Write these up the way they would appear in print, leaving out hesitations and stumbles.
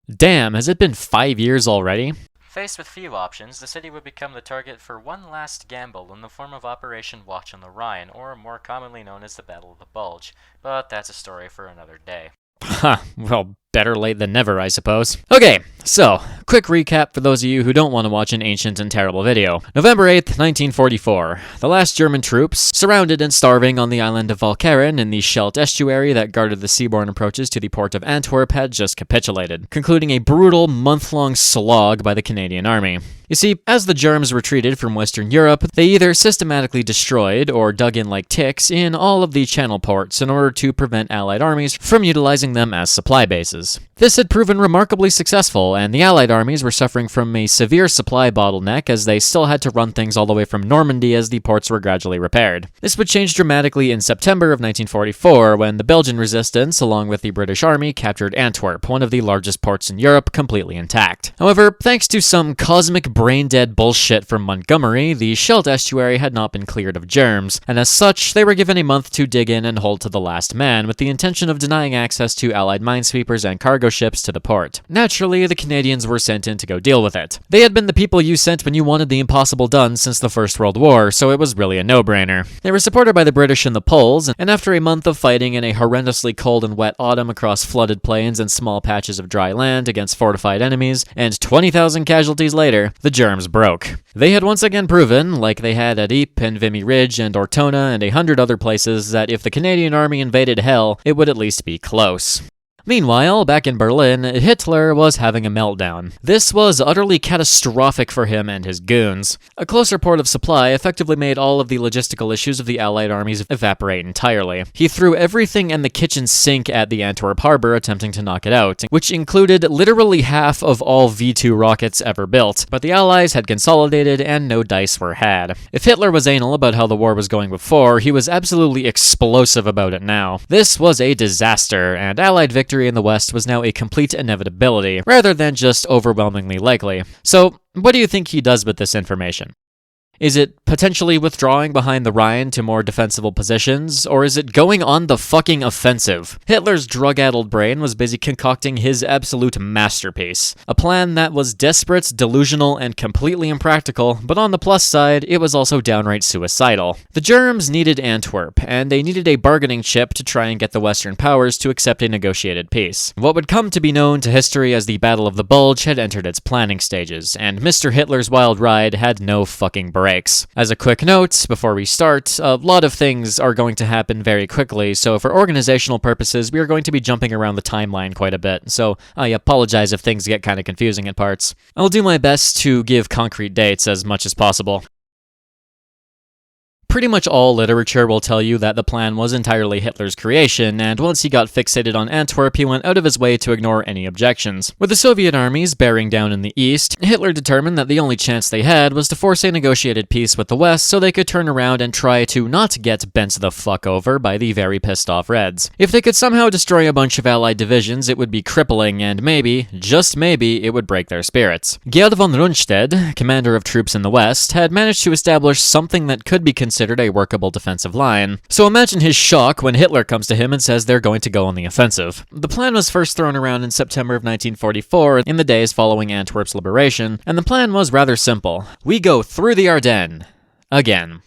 Damn, has it been 5 years already? Faced with few options, the city would become the target for one last gamble in the form of Operation Watch on the Rhine, or more commonly known as the Battle of the Bulge. But that's a story for another day. Well, better late than never, I suppose. Okay, so, quick recap for those of you who don't want to watch an ancient and terrible video. November 8th, 1944. The last German troops, surrounded and starving on the island of Walcheren in the Scheldt estuary that guarded the seaborne approaches to the port of Antwerp, had just capitulated, concluding a brutal, month-long slog by the Canadian Army. You see, as the Germs retreated from Western Europe, they either systematically destroyed or dug in like ticks in all of the channel ports in order to prevent Allied armies from utilizing them as supply bases. This had proven remarkably successful, and the Allied armies were suffering from a severe supply bottleneck as they still had to run things all the way from Normandy as the ports were gradually repaired. This would change dramatically in September of 1944 when the Belgian resistance, along with the British Army, captured Antwerp, one of the largest ports in Europe, completely intact. However, thanks to some cosmic brain-dead bullshit from Montgomery, the Scheldt estuary had not been cleared of germs, and as such, they were given a month to dig in and hold to the last man, with the intention of denying access to Allied minesweepers and cargo ships to the port. Naturally, the Canadians were sent in to go deal with it. They had been the people you sent when you wanted the impossible done since the First World War, so it was really a no-brainer. They were supported by the British and the Poles, and after a month of fighting in a horrendously cold and wet autumn across flooded plains and small patches of dry land against fortified enemies, and 20,000 casualties later, the germs broke. They had once again proven, like they had at Ypres and Vimy Ridge and Ortona and 100 other places, that if the Canadian Army invaded hell, it would at least be close. Meanwhile, back in Berlin, Hitler was having a meltdown. This was utterly catastrophic for him and his goons. A closer port of supply effectively made all of the logistical issues of the Allied armies evaporate entirely. He threw everything in the kitchen sink at the Antwerp harbor attempting to knock it out, which included literally half of all V-2 rockets ever built, but the Allies had consolidated and no dice were had. If Hitler was anal about how the war was going before, he was absolutely explosive about it now. This was a disaster, and Allied victory in the West was now a complete inevitability, rather than just overwhelmingly likely. So, what do you think he does with this information? Is it potentially withdrawing behind the Rhine to more defensible positions, or is it going on the fucking offensive? Hitler's drug-addled brain was busy concocting his absolute masterpiece. A plan that was desperate, delusional, and completely impractical, but on the plus side, it was also downright suicidal. The Germs needed Antwerp, and they needed a bargaining chip to try and get the Western powers to accept a negotiated peace. What would come to be known to history as the Battle of the Bulge had entered its planning stages, and Mr. Hitler's wild ride had no fucking break. As a quick note, before we start, a lot of things are going to happen very quickly, so for organizational purposes, we are going to be jumping around the timeline quite a bit, so I apologize if things get kind of confusing at parts. I'll do my best to give concrete dates as much as possible. Pretty much all literature will tell you that the plan was entirely Hitler's creation, and once he got fixated on Antwerp, he went out of his way to ignore any objections. With the Soviet armies bearing down in the east, Hitler determined that the only chance they had was to force a negotiated peace with the West so they could turn around and try to not get bent the fuck over by the very pissed off Reds. If they could somehow destroy a bunch of Allied divisions, it would be crippling, and maybe, just maybe, it would break their spirits. Gerald von Rundstedt, commander of troops in the West, had managed to establish something that could be considered a workable defensive line. So imagine his shock when Hitler comes to him and says they're going to go on the offensive. The plan was first thrown around in September of 1944, in the days following Antwerp's liberation, and the plan was rather simple. We go through the Ardennes. Again.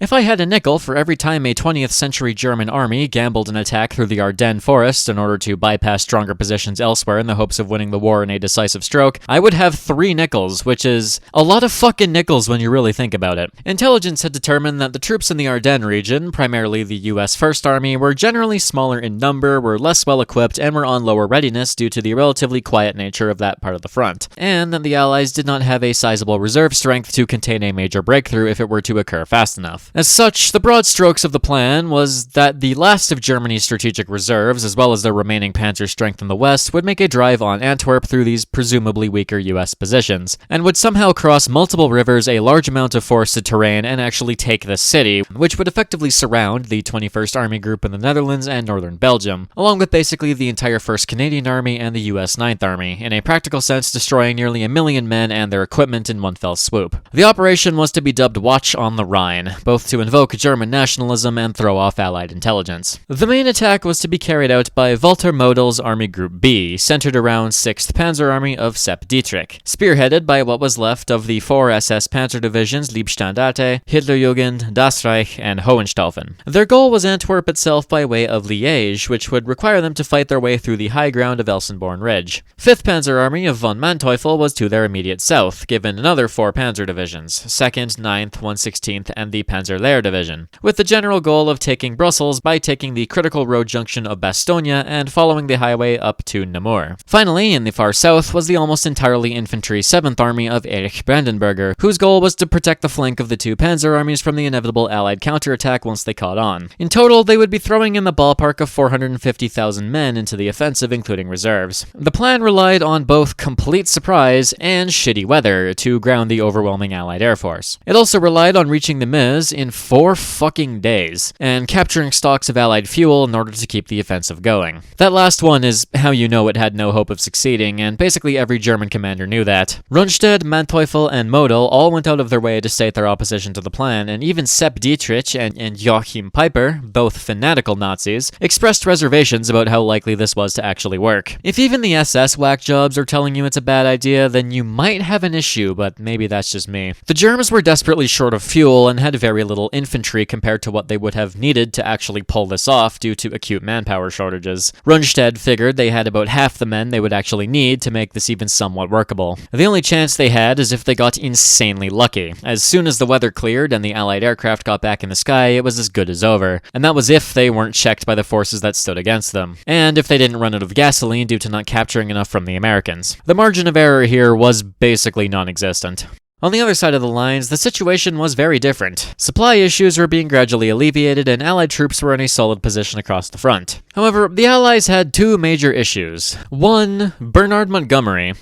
If I had a nickel for every time a 20th century German army gambled an attack through the Ardennes forest in order to bypass stronger positions elsewhere in the hopes of winning the war in a decisive stroke, I would have 3 nickels, which is a lot of fucking nickels when you really think about it. Intelligence had determined that the troops in the Ardennes region, primarily the US First Army, were generally smaller in number, were less well equipped, and were on lower readiness due to the relatively quiet nature of that part of the front, and that the Allies did not have a sizable reserve strength to contain a major breakthrough if it were to occur fast enough. As such, the broad strokes of the plan was that the last of Germany's strategic reserves, as well as their remaining panzer strength in the west, would make a drive on Antwerp through these presumably weaker US positions, and would somehow cross multiple rivers, a large amount of forested terrain, and actually take the city, which would effectively surround the 21st Army Group in the Netherlands and northern Belgium, along with basically the entire 1st Canadian Army and the US 9th Army, in a practical sense destroying nearly 1 million men and their equipment in one fell swoop. The operation was to be dubbed Watch on the Rhine, line, both to invoke German nationalism and throw off Allied intelligence. The main attack was to be carried out by Walter Model's Army Group B, centered around 6th Panzer Army of Sepp Dietrich, spearheaded by what was left of the 4 SS Panzer Divisions Liebstandarte, Hitlerjugend, Das Reich, and Hohenstaufen. Their goal was Antwerp itself by way of Liège, which would require them to fight their way through the high ground of Elsenborn Ridge. 5th Panzer Army of von Manteuffel was to their immediate south, given another 4 panzer divisions, 2nd, 9th, 116th, and the Panzerlehr Division, with the general goal of taking Brussels by taking the critical road junction of Bastogne and following the highway up to Namur. Finally, in the far south was the almost entirely infantry 7th Army of Erich Brandenberger, whose goal was to protect the flank of the 2 panzer armies from the inevitable Allied counterattack once they caught on. In total, they would be throwing in the ballpark of 450,000 men into the offensive, including reserves. The plan relied on both complete surprise and shitty weather to ground the overwhelming Allied air force. It also relied on reaching the Meuse in 4 fucking days, and capturing stocks of Allied fuel in order to keep the offensive going. That last one is how you know it had no hope of succeeding, and basically every German commander knew that. Rundstedt, Manteuffel, and Model all went out of their way to state their opposition to the plan, and even Sepp Dietrich and Joachim Peiper, both fanatical Nazis, expressed reservations about how likely this was to actually work. If even the SS whack jobs are telling you it's a bad idea, then you might have an issue, but maybe that's just me. The Germans were desperately short of fuel and had very little infantry compared to what they would have needed to actually pull this off due to acute manpower shortages. Rundstedt figured they had about half the men they would actually need to make this even somewhat workable. The only chance they had is if they got insanely lucky. As soon as the weather cleared and the Allied aircraft got back in the sky, it was as good as over. And that was if they weren't checked by the forces that stood against them. And if they didn't run out of gasoline due to not capturing enough from the Americans. The margin of error here was basically non-existent. On the other side of the lines, the situation was very different. Supply issues were being gradually alleviated and Allied troops were in a solid position across the front. However, the Allies had 2 major issues. One, Bernard Montgomery.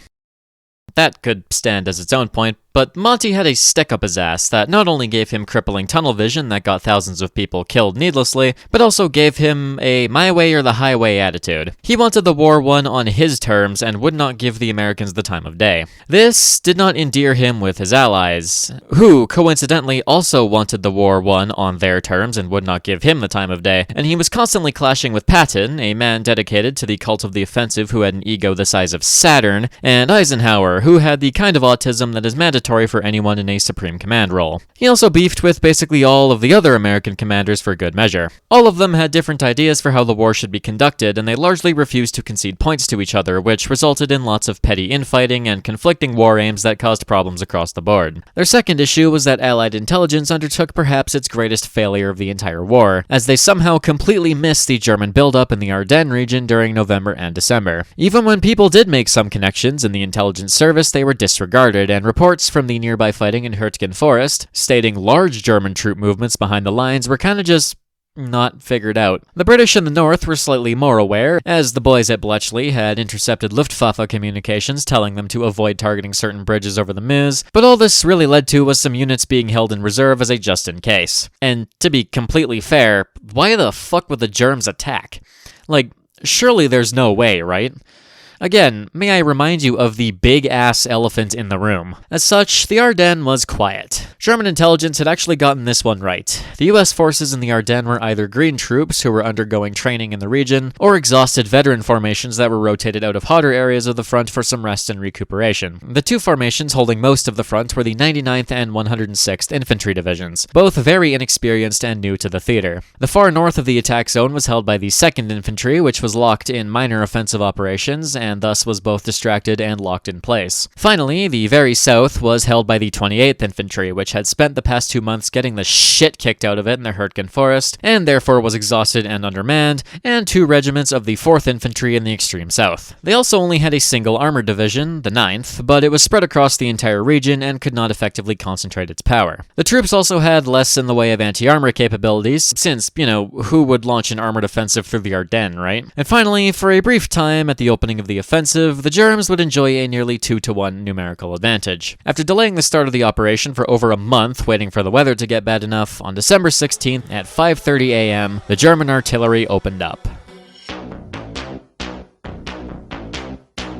That could stand as its own point, but Monty had a stick up his ass that not only gave him crippling tunnel vision that got thousands of people killed needlessly, but also gave him a my way or the highway attitude. He wanted the war won on his terms and would not give the Americans the time of day. This did not endear him with his allies, who coincidentally also wanted the war won on their terms and would not give him the time of day, and he was constantly clashing with Patton, a man dedicated to the cult of the offensive who had an ego the size of Saturn, and Eisenhower, who had the kind of autism that is mandatory for anyone in a supreme command role. He also beefed with basically all of the other American commanders for good measure. All of them had different ideas for how the war should be conducted, and they largely refused to concede points to each other, which resulted in lots of petty infighting and conflicting war aims that caused problems across the board. Their second issue was that Allied intelligence undertook perhaps its greatest failure of the entire war, as they somehow completely missed the German buildup in the Ardennes region during November and December. Even when people did make some connections in the intelligence service, they were disregarded, and reports from the nearby fighting in HÜRTGEN forest, stating large German troop movements behind the lines, were kinda just not figured out. The British in the north were slightly more aware, as the boys at Bletchley had intercepted Luftwaffe communications telling them to avoid targeting certain bridges over the Meuse, but all this really led to was some units being held in reserve as a just-in-case. And to be completely fair, why the fuck would the Germs attack? Like, surely there's no way, right? Again, may I remind you of the big-ass elephant in the room. As such, the Ardennes was quiet. German intelligence had actually gotten this one right. The US forces in the Ardennes were either green troops who were undergoing training in the region, or exhausted veteran formations that were rotated out of hotter areas of the front for some rest and recuperation. The 2 formations holding most of the front were the 99th and 106th Infantry Divisions, both very inexperienced and new to the theater. The far north of the attack zone was held by the 2nd Infantry, which was locked in minor offensive operations, and thus was both distracted and locked in place. Finally, the very south was held by the 28th Infantry, which had spent the past 2 months getting the shit kicked out of it in the HÜRTGEN forest, and therefore was exhausted and undermanned, and 2 regiments of the 4th Infantry in the extreme south. They also only had a single armored division, the 9th, but it was spread across the entire region and could not effectively concentrate its power. The troops also had less in the way of anti-armor capabilities, since, who would launch an armored offensive through the Ardennes, right? And finally, for a brief time at the opening of the offensive, the Germs would enjoy a nearly 2-to-1 numerical advantage. After delaying the start of the operation for over a month, waiting for the weather to get bad enough, on December 16th at 5:30 a.m., the German artillery opened up.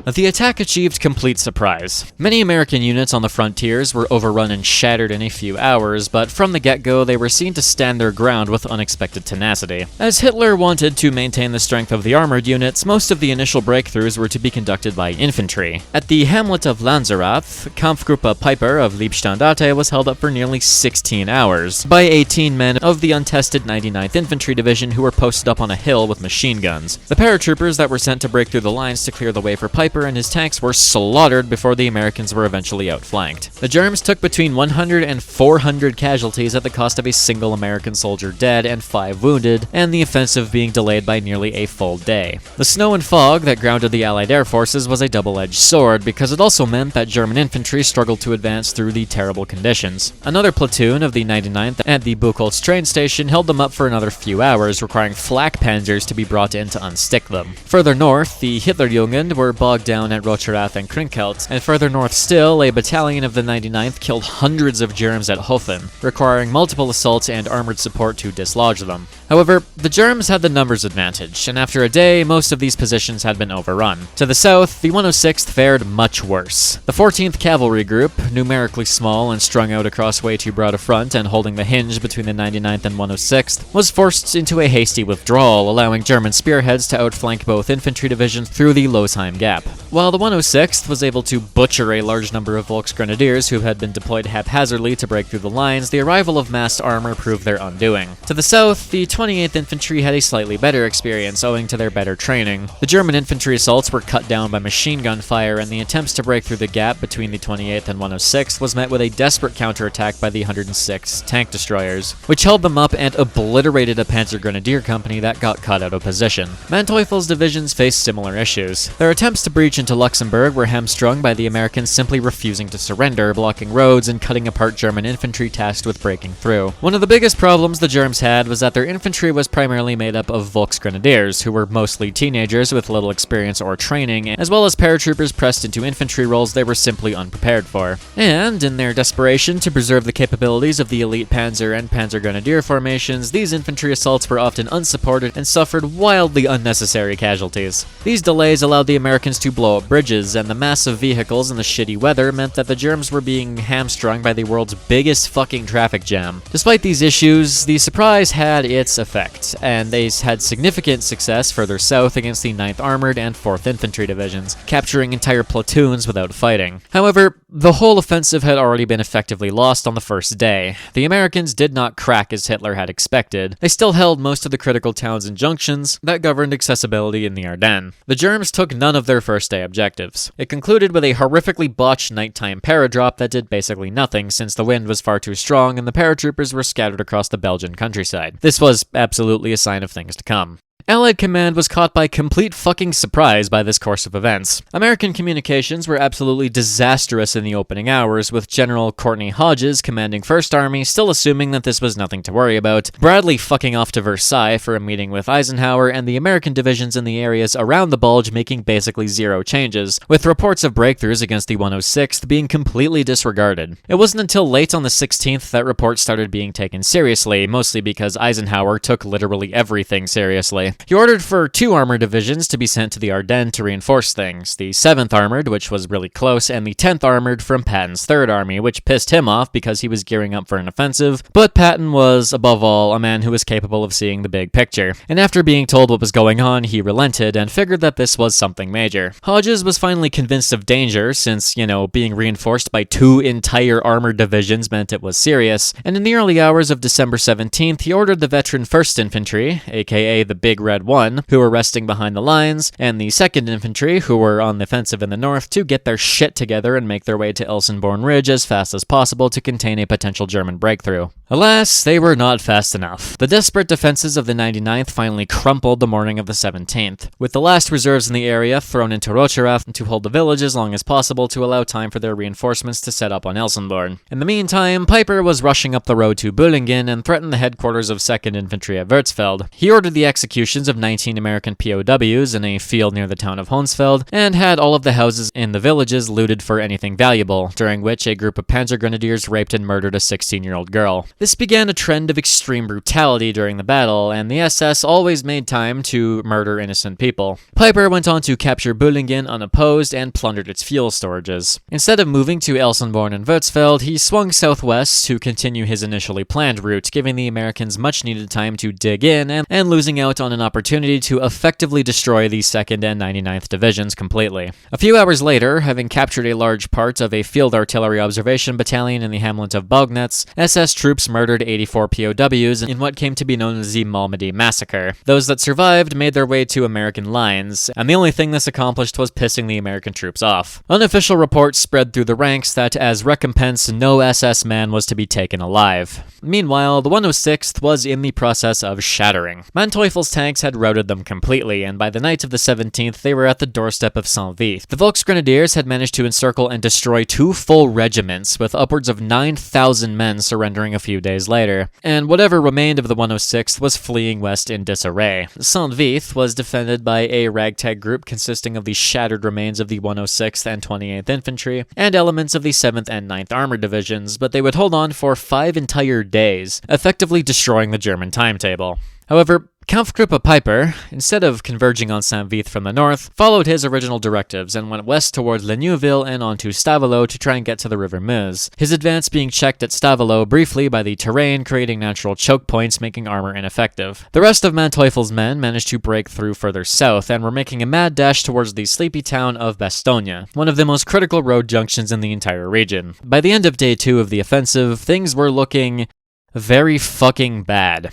The attack achieved complete surprise. Many American units on the frontiers were overrun and shattered in a few hours, but from the get-go they were seen to stand their ground with unexpected tenacity. As Hitler wanted to maintain the strength of the armored units, most of the initial breakthroughs were to be conducted by infantry. At the hamlet of Lanzerath, Kampfgruppe Piper of Liebstandarte was held up for nearly 16 hours by 18 men of the untested 99th Infantry Division who were posted up on a hill with machine guns. The paratroopers that were sent to break through the lines to clear the way for Piper and his tanks were slaughtered before the Americans were eventually outflanked. The Germans took between 100 and 400 casualties at the cost of a single American soldier dead and 5 wounded, and the offensive being delayed by nearly a full day. The snow and fog that grounded the Allied air forces was a double-edged sword because it also meant that German infantry struggled to advance through the terrible conditions. Another platoon of the 99th at the Buchholz train station held them up for another few hours, requiring flak panzers to be brought in to unstick them. Further north, the Hitlerjugend were bogged down at Rocherath and Krinkelt, and further north still, a battalion of the 99th killed hundreds of Germans at Hofen, requiring multiple assaults and armored support to dislodge them. However, the Germans had the numbers advantage, and after a day, most of these positions had been overrun. To the south, the 106th fared much worse. The 14th Cavalry Group, numerically small and strung out across way too broad a front and holding the hinge between the 99th and 106th, was forced into a hasty withdrawal, allowing German spearheads to outflank both infantry divisions through the Losheim Gap. While the 106th was able to butcher a large number of Volksgrenadiers who had been deployed haphazardly to break through the lines, the arrival of massed armor proved their undoing. To the south, the 28th Infantry had a slightly better experience owing to their better training. The German infantry assaults were cut down by machine gun fire, and the attempts to break through the gap between the 28th and 106th was met with a desperate counterattack by the 106th tank destroyers, which held them up and obliterated a Panzer Grenadier company that got cut out of position. Manteuffel's divisions faced similar issues. Their attempts to breach into Luxembourg were hamstrung by the Americans simply refusing to surrender, blocking roads and cutting apart German infantry tasked with breaking through. One of the biggest problems the Germs had was that their infantry was primarily made up of Volksgrenadiers, who were mostly teenagers with little experience or training, as well as paratroopers pressed into infantry roles they were simply unprepared for. And, in their desperation to preserve the capabilities of the elite Panzer and Panzer Grenadier formations, these infantry assaults were often unsupported and suffered wildly unnecessary casualties. These delays allowed the Americans to blow up bridges, and the massive vehicles and the shitty weather meant that the Germs were being hamstrung by the world's biggest fucking traffic jam. Despite these issues, the surprise had its effect, and they had significant success further south against the 9th Armored and 4th Infantry Divisions, capturing entire platoons without fighting. However, the whole offensive had already been effectively lost on the first day. The Americans did not crack as Hitler had expected. They still held most of the critical towns and junctions that governed accessibility in the Ardennes. The Germs took none of their first day objectives. It concluded with a horrifically botched nighttime paradrop that did basically nothing since the wind was far too strong and the paratroopers were scattered across the Belgian countryside. This was absolutely a sign of things to come. Allied command was caught by complete fucking surprise by this course of events. American communications were absolutely disastrous in the opening hours, with General Courtney Hodges commanding 1st Army still assuming that this was nothing to worry about, Bradley fucking off to Versailles for a meeting with Eisenhower, and the American divisions in the areas around the Bulge making basically zero changes, with reports of breakthroughs against the 106th being completely disregarded. It wasn't until late on the 16th that reports started being taken seriously, mostly because Eisenhower took literally everything seriously. He ordered for 2 armored divisions to be sent to the Ardennes to reinforce things, the 7th Armored, which was really close, and the 10th Armored from Patton's 3rd Army, which pissed him off because he was gearing up for an offensive, but Patton was, above all, a man who was capable of seeing the big picture, and after being told what was going on, he relented and figured that this was something major. Hodges was finally convinced of danger, since, being reinforced by 2 entire armored divisions meant it was serious, and in the early hours of December 17th, he ordered the veteran 1st Infantry, aka the Big Red 1, who were resting behind the lines, and the 2nd Infantry, who were on the offensive in the north, to get their shit together and make their way to Elsenborn Ridge as fast as possible to contain a potential German breakthrough. Alas, they were not fast enough. The desperate defenses of the 99th finally crumpled the morning of the 17th, with the last reserves in the area thrown into Rocherath to hold the village as long as possible to allow time for their reinforcements to set up on Elsenborn. In the meantime, Piper was rushing up the road to Bühlingen and threatened the headquarters of 2nd Infantry at Würzfeld. He ordered the execution executions of 19 American POWs in a field near the town of Honsfeld, and had all of the houses in the villages looted for anything valuable, during which a group of Panzer Grenadiers raped and murdered a 16-year-old girl. This began a trend of extreme brutality during the battle, and the SS always made time to murder innocent people. Piper went on to capture Bullingen unopposed and plundered its fuel storages. Instead of moving to Elsenborn and Würzfeld, he swung southwest to continue his initially planned route, giving the Americans much-needed time to dig in and losing out on an opportunity to effectively destroy the 2nd and 99th Divisions completely. A few hours later, having captured a large part of a field artillery observation battalion in the hamlet of Baugnitz, SS troops murdered 84 POWs in what came to be known as the Malmedy Massacre. Those that survived made their way to American lines, and the only thing this accomplished was pissing the American troops off. Unofficial reports spread through the ranks that as recompense, no SS man was to be taken alive. Meanwhile, the 106th was in the process of shattering. Manteuffel's tanks had routed them completely, and by the night of the 17th, they were at the doorstep of Saint-Vith. The Volksgrenadiers had managed to encircle and destroy 2 full regiments, with upwards of 9,000 men surrendering a few days later, and whatever remained of the 106th was fleeing west in disarray. Saint-Vith was defended by a ragtag group consisting of the shattered remains of the 106th and 28th Infantry, and elements of the 7th and 9th Armored Divisions, but they would hold on for 5 entire days, effectively destroying the German timetable. However, Kampfgruppe Piper, instead of converging on Saint-Vith from the north, followed his original directives and went west towards Le Neuville and onto Stavelot to try and get to the River Meuse, his advance being checked at Stavelot briefly by the terrain, creating natural choke points, making armor ineffective. The rest of Manteuffel's men managed to break through further south and were making a mad dash towards the sleepy town of Bastogne, one of the most critical road junctions in the entire region. By the end of day 2 of the offensive, things were looking very fucking bad.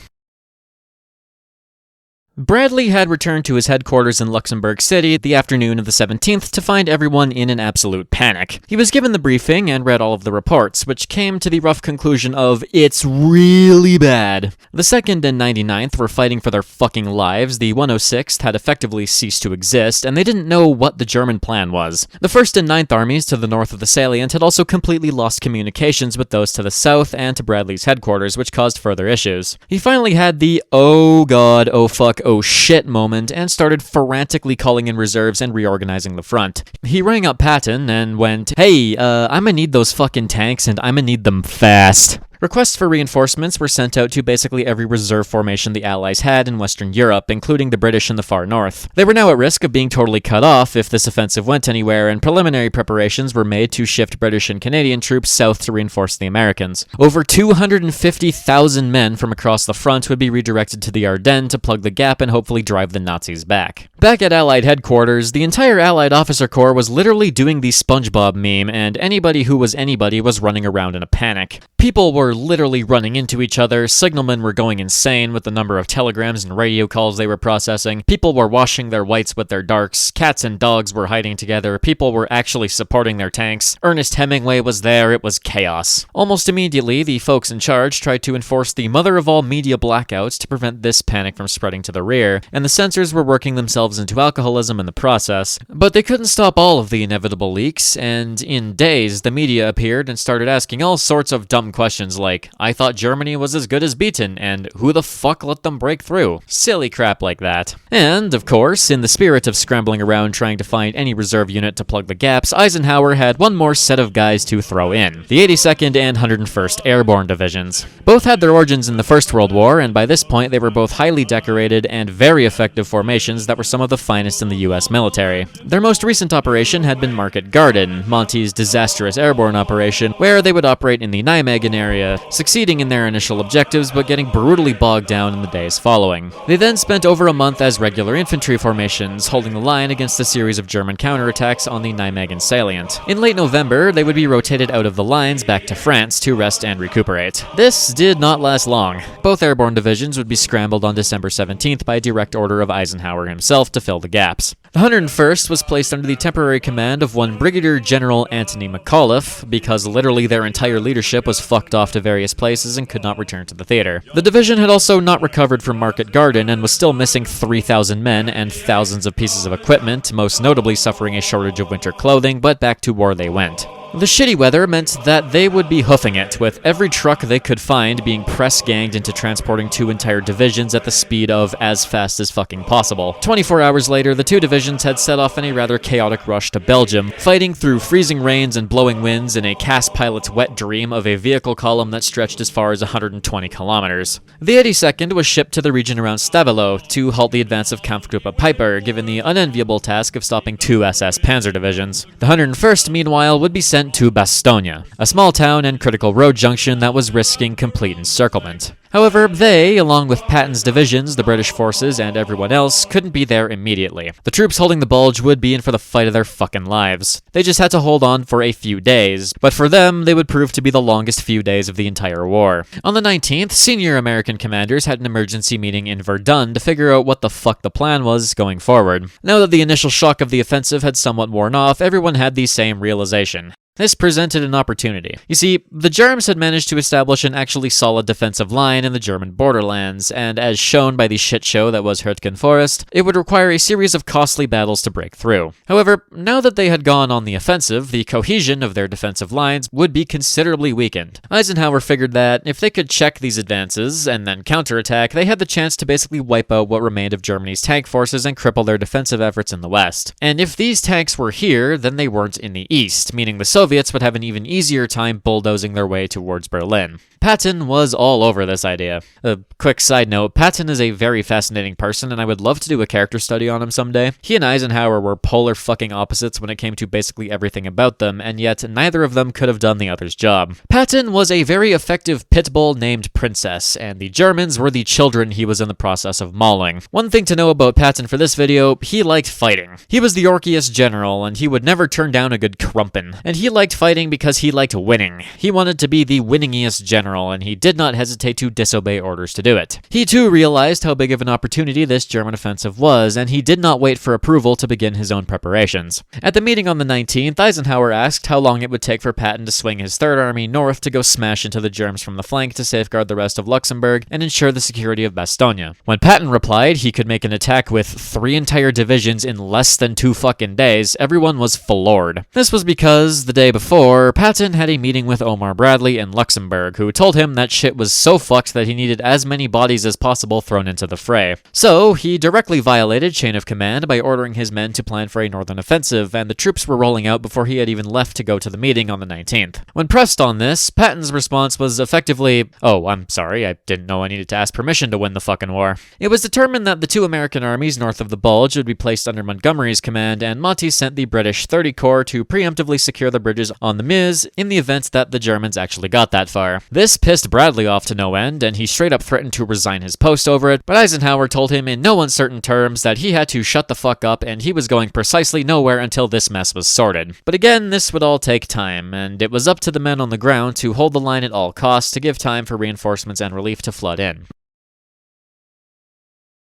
Bradley had returned to his headquarters in Luxembourg City the afternoon of the 17th to find everyone in an absolute panic. He was given the briefing and read all of the reports, which came to the rough conclusion of, it's really bad. The 2nd and 99th were fighting for their fucking lives, the 106th had effectively ceased to exist, and they didn't know what the German plan was. The 1st and 9th armies to the north of the salient had also completely lost communications with those to the south and to Bradley's headquarters, which caused further issues. He finally had the oh god, oh fuck, oh shit moment and started frantically calling in reserves and reorganizing the front. He rang up Patton and went, hey, I'ma need those fucking tanks and I'ma need them fast. Requests for reinforcements were sent out to basically every reserve formation the Allies had in Western Europe, including the British in the far north. They were now at risk of being totally cut off if this offensive went anywhere, and preliminary preparations were made to shift British and Canadian troops south to reinforce the Americans. Over 250,000 men from across the front would be redirected to the Ardennes to plug the gap and hopefully drive the Nazis back. Back at Allied headquarters, the entire Allied officer corps was literally doing the SpongeBob meme, and anybody who was anybody was running around in a panic. People were literally running into each other, signalmen were going insane with the number of telegrams and radio calls they were processing, people were washing their whites with their darks, cats and dogs were hiding together, people were actually supporting their tanks, Ernest Hemingway was there, it was chaos. Almost immediately, the folks in charge tried to enforce the mother of all media blackouts to prevent this panic from spreading to the rear, and the censors were working themselves into alcoholism in the process. But they couldn't stop all of the inevitable leaks, and in days, the media appeared and started asking all sorts of dumb questions like, I thought Germany was as good as beaten, and who the fuck let them break through? Silly crap like that. And, of course, in the spirit of scrambling around trying to find any reserve unit to plug the gaps, Eisenhower had one more set of guys to throw in, the 82nd and 101st Airborne Divisions. Both had their origins in the First World War, and by this point they were both highly decorated and very effective formations that were some of the finest in the US military. Their most recent operation had been Market Garden, Monty's disastrous airborne operation, where they would operate in the Nijmegen area, succeeding in their initial objectives but getting brutally bogged down in the days following. They then spent over a month as regular infantry formations, holding the line against a series of German counterattacks on the Nijmegen salient. In late November, they would be rotated out of the lines back to France to rest and recuperate. This did not last long. Both airborne divisions would be scrambled on December 17th by direct order of Eisenhower himself to fill the gaps. The 101st was placed under the temporary command of one Brigadier General Antony McAuliffe, because literally their entire leadership was fucked off to various places and could not return to the theater. The division had also not recovered from Market Garden and was still missing 3,000 men and thousands of pieces of equipment, most notably suffering a shortage of winter clothing, but back to war they went. The shitty weather meant that they would be hoofing it, with every truck they could find being press-ganged into transporting 2 entire divisions at the speed of as fast as fucking possible. 24 hours later, the 2 divisions had set off in a rather chaotic rush to Belgium, fighting through freezing rains and blowing winds in a cast pilot's wet dream of a vehicle column that stretched as far as 120 kilometers. The 82nd was shipped to the region around Stavelot to halt the advance of Kampfgruppe Piper, given the unenviable task of stopping 2 SS Panzer divisions. The 101st, meanwhile, would be sent to Bastogne, a small town and critical road junction that was risking complete encirclement. However, they, along with Patton's divisions, the British forces, and everyone else, couldn't be there immediately. The troops holding the Bulge would be in for the fight of their fucking lives. They just had to hold on for a few days, but for them, they would prove to be the longest few days of the entire war. On the 19th, senior American commanders had an emergency meeting in Verdun to figure out what the fuck the plan was going forward. Now that the initial shock of the offensive had somewhat worn off, everyone had the same realization. This presented an opportunity. You see, the Germs had managed to establish an actually solid defensive line in the German borderlands, and as shown by the shit show that was HÜRTGEN Forest, it would require a series of costly battles to break through. However, now that they had gone on the offensive, the cohesion of their defensive lines would be considerably weakened. Eisenhower figured that if they could check these advances and then counterattack, they had the chance to basically wipe out what remained of Germany's tank forces and cripple their defensive efforts in the west. And if these tanks were here, then they weren't in the east, meaning the Soviets would have an even easier time bulldozing their way towards Berlin. Patton was all over this idea. A quick side note, Patton is a very fascinating person, and I would love to do a character study on him someday. He and Eisenhower were polar fucking opposites when it came to basically everything about them, and yet neither of them could have done the other's job. Patton was a very effective pit bull named Princess, and the Germans were the children he was in the process of mauling. One thing to know about Patton for this video, he liked fighting. He was the Yorkiest general, and he would never turn down a good crumpin'. And he liked fighting because he liked winning. He wanted to be the winningest general, and he did not hesitate to disobey orders to do it. He too realized how big of an opportunity this German offensive was, and he did not wait for approval to begin his own preparations. At the meeting on the 19th, Eisenhower asked how long it would take for Patton to swing his Third Army north to go smash into the Germs from the flank to safeguard the rest of Luxembourg and ensure the security of Bastogne. When Patton replied he could make an attack with 3 entire divisions in less than 2 fucking days, everyone was floored. This was because the day before, Patton had a meeting with Omar Bradley in Luxembourg, who told him that shit was so fucked that he needed as many bodies as possible thrown into the fray. So, he directly violated chain of command by ordering his men to plan for a northern offensive, and the troops were rolling out before he had even left to go to the meeting on the 19th. When pressed on this, Patton's response was effectively, "Oh, I'm sorry, I didn't know I needed to ask permission to win the fucking war." It was determined that the 2 American armies north of the Bulge would be placed under Montgomery's command, and Monty sent the British 30 Corps to preemptively secure the bridges on the Meuse in the event that the Germans actually got that far. This pissed Bradley off to no end, and he straight up threatened to resign his post over it, but Eisenhower told him in no uncertain terms that he had to shut the fuck up and he was going precisely nowhere until this mess was sorted. But again, this would all take time, and it was up to the men on the ground to hold the line at all costs to give time for reinforcements and relief to flood in.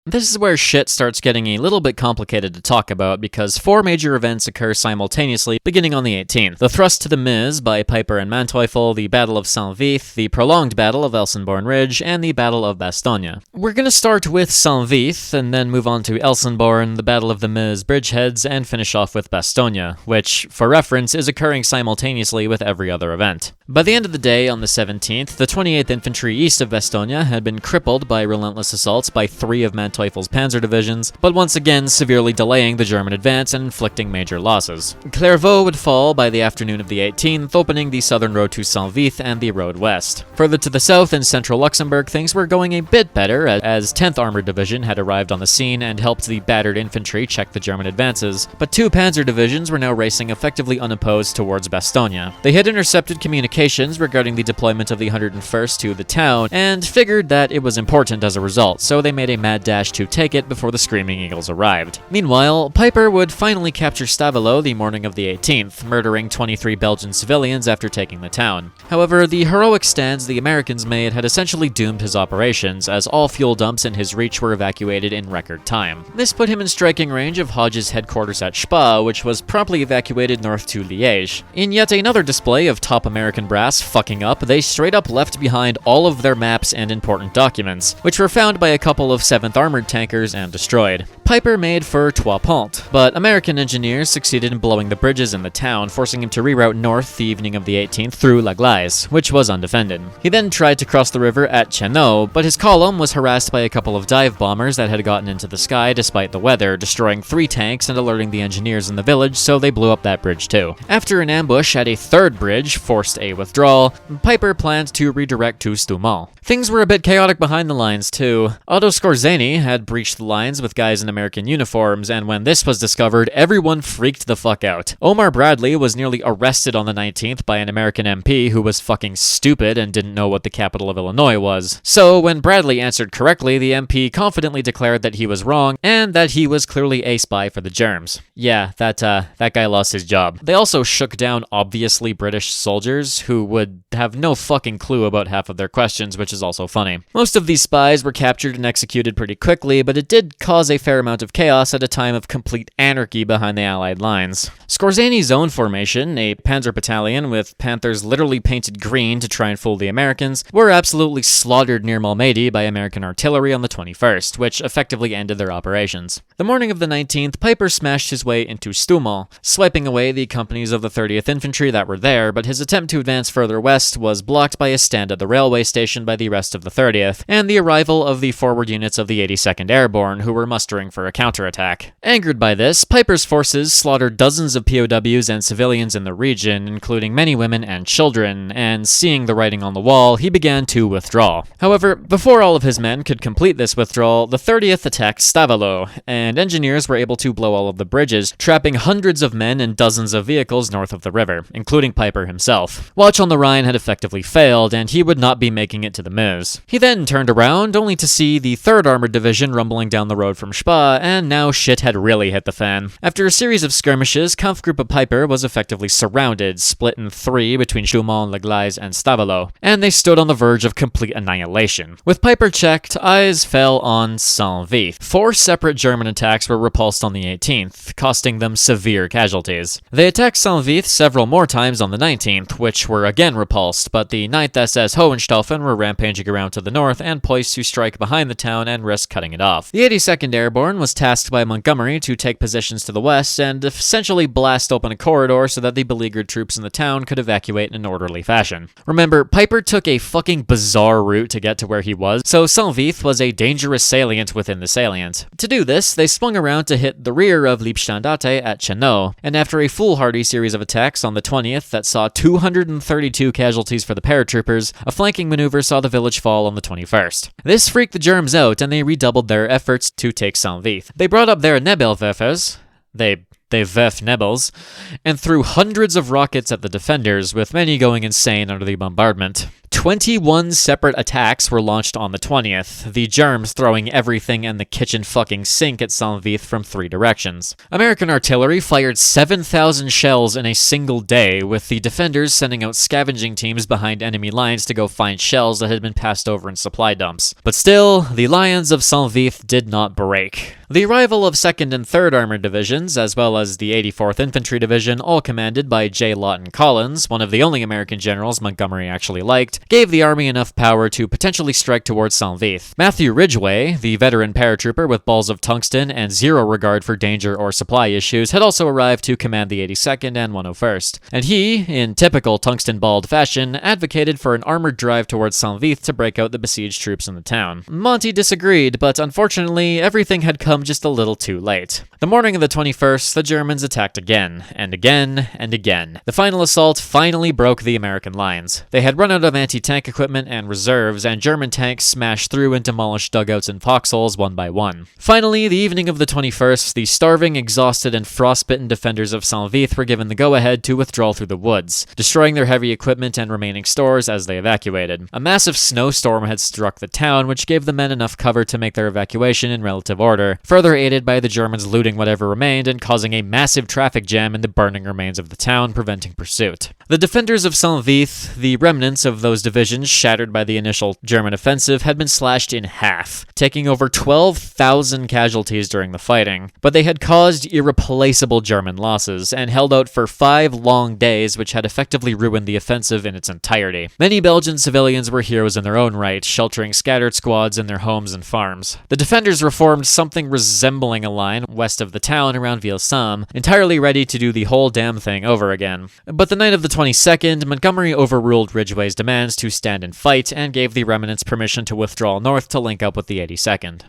This is where shit starts getting a little bit complicated to talk about because 4 major events occur simultaneously beginning on the 18th. The thrust to the Meuse by Piper and Manteuffel, the Battle of Saint-Vith, the prolonged Battle of Elsenborn Ridge, and the Battle of Bastogne. We're gonna start with Saint-Vith and then move on to Elsenborn, the Battle of the Meuse bridgeheads, and finish off with Bastogne, which, for reference, is occurring simultaneously with every other event. By the end of the day, on the 17th, the 28th Infantry east of Bastogne had been crippled by relentless assaults by 3 of Manteuffel's panzer divisions, but once again severely delaying the German advance and inflicting major losses. Clairvaux would fall by the afternoon of the 18th, opening the southern road to Saint-Vith and the road west. Further to the south in central Luxembourg, things were going a bit better, as 10th Armored Division had arrived on the scene and helped the battered infantry check the German advances, but 2 panzer divisions were now racing effectively unopposed towards Bastogne. They had intercepted communications regarding the deployment of the 101st to the town, and figured that it was important as a result, so they made a mad dash to take it before the Screaming Eagles arrived. Meanwhile, Piper would finally capture Stavelot the morning of the 18th, murdering 23 Belgian civilians after taking the town. However, the heroic stands the Americans made had essentially doomed his operations, as all fuel dumps in his reach were evacuated in record time. This put him in striking range of Hodge's headquarters at Spa, which was promptly evacuated north to Liège. In yet another display of top American brass fucking up, they straight up left behind all of their maps and important documents, which were found by a couple of 7th Armored armored tankers and destroyed. Piper made for Trois Ponts, but American engineers succeeded in blowing the bridges in the town, forcing him to reroute north the evening of the 18th through La Glaise, which was undefended. He then tried to cross the river at Chenot, but his column was harassed by a couple of dive bombers that had gotten into the sky despite the weather, destroying 3 tanks and alerting the engineers in the village, so they blew up that bridge too. After an ambush at a third bridge forced a withdrawal, Piper planned to redirect to Stoumont. Things were a bit chaotic behind the lines too. Otto Skorzeny had breached the lines with guys in American uniforms, and when this was discovered, everyone freaked the fuck out. Omar Bradley was nearly arrested on the 19th by an American MP who was fucking stupid and didn't know what the capital of Illinois was. So when Bradley answered correctly, the MP confidently declared that he was wrong and that he was clearly a spy for the germs. Yeah, that guy lost his job. They also shook down obviously British soldiers who would have no fucking clue about half of their questions, which is also funny. Most of these spies were captured and executed pretty quickly, but it did cause a fair amount of chaos at a time of complete anarchy behind the Allied lines. Skorzeny's own formation, a panzer battalion with panthers literally painted green to try and fool the Americans, were absolutely slaughtered near Malmedy by American artillery on the 21st, which effectively ended their operations. The morning of the 19th, Piper smashed his way into Stoumont, swiping away the companies of the 30th Infantry that were there, but his attempt to advance further west was blocked by a stand at the railway station by the rest of the 30th, and the arrival of the forward units of the 82nd Airborne, who were mustering for a counterattack. Angered by this, Piper's forces slaughtered dozens of POWs and civilians in the region, including many women and children, and seeing the writing on the wall, he began to withdraw. However, before all of his men could complete this withdrawal, the 30th attacked Stavelot, and engineers were able to blow all of the bridges, trapping hundreds of men and dozens of vehicles north of the river, including Piper himself. Watch on the Rhine had effectively failed, and he would not be making it to the Meuse. He then turned around, only to see the 3rd Armored Division rumbling down the road from Spa, and now shit had really hit the fan. After a series of skirmishes, Kampfgruppe Piper was effectively surrounded, split in 3 between Chaumont, La Glaise, and Stavelot, and they stood on the verge of complete annihilation. With Piper checked, eyes fell on Saint-Vith. 4 separate German attacks were repulsed on the 18th, costing them severe casualties. They attacked Saint-Vith several more times on the 19th, which were again repulsed, but the 9th SS Hohenstaufen were rampaging around to the north and poised to strike behind the town and risk cutting it off. The 82nd Airborne was tasked by Montgomery to take positions to the west and essentially blast open a corridor so that the beleaguered troops in the town could evacuate in an orderly fashion. Remember, Piper took a fucking bizarre route to get to where he was, so Saint-Vith was a dangerous salient within the salient. To do this, they swung around to hit the rear of Liebstandarte at Chenot, and after a foolhardy series of attacks on the 20th that saw 232 casualties for the paratroopers, a flanking maneuver saw the village fall on the 21st. This freaked the Germs out, and they redoubled their efforts to take Saint-Vith. They brought up their Nebelwerfers, they Werf Nebels, and threw hundreds of rockets at the defenders, with many going insane under the bombardment. 21 separate attacks were launched on the 20th, the Germs throwing everything in the kitchen fucking sink at Saint-Vith from 3 directions. American artillery fired 7,000 shells in a single day, with the defenders sending out scavenging teams behind enemy lines to go find shells that had been passed over in supply dumps. But still, the lions of Saint-Vith did not break. The arrival of 2nd and 3rd Armored Divisions, as well as the 84th Infantry Division, all commanded by J. Lawton Collins, one of the only American generals Montgomery actually liked, gave the army enough power to potentially strike towards Saint-Vith. Matthew Ridgway, the veteran paratrooper with balls of tungsten and zero regard for danger or supply issues, had also arrived to command the 82nd and 101st. And he, in typical tungsten-balled fashion, advocated for an armored drive towards Saint-Vith to break out the besieged troops in the town. Monty disagreed, but unfortunately, everything had come just a little too late. The morning of the 21st, the Germans attacked again, and again, and again. The final assault finally broke the American lines. They had run out of anti-tank equipment and reserves, and German tanks smashed through and demolished dugouts and foxholes one by one. Finally, the evening of the 21st, the starving, exhausted, and frostbitten defenders of Saint-Vith were given the go-ahead to withdraw through the woods, destroying their heavy equipment and remaining stores as they evacuated. A massive snowstorm had struck the town, which gave the men enough cover to make their evacuation in relative order, further aided by the Germans looting whatever remained and causing a massive traffic jam in the burning remains of the town, preventing pursuit. The defenders of Saint-Vith, the remnants of those divisions shattered by the initial German offensive, had been slashed in half, taking over 12,000 casualties during the fighting, but they had caused irreplaceable German losses and held out for 5 long days, which had effectively ruined the offensive in its entirety. Many Belgian civilians were heroes in their own right, sheltering scattered squads in their homes and farms. The defenders reformed something resembling a line west of the town around Ville-Samme, entirely ready to do the whole damn thing over again. But the night of the 22nd, Montgomery overruled Ridgway's demands to stand and fight and gave the remnants permission to withdraw north to link up with the 82nd.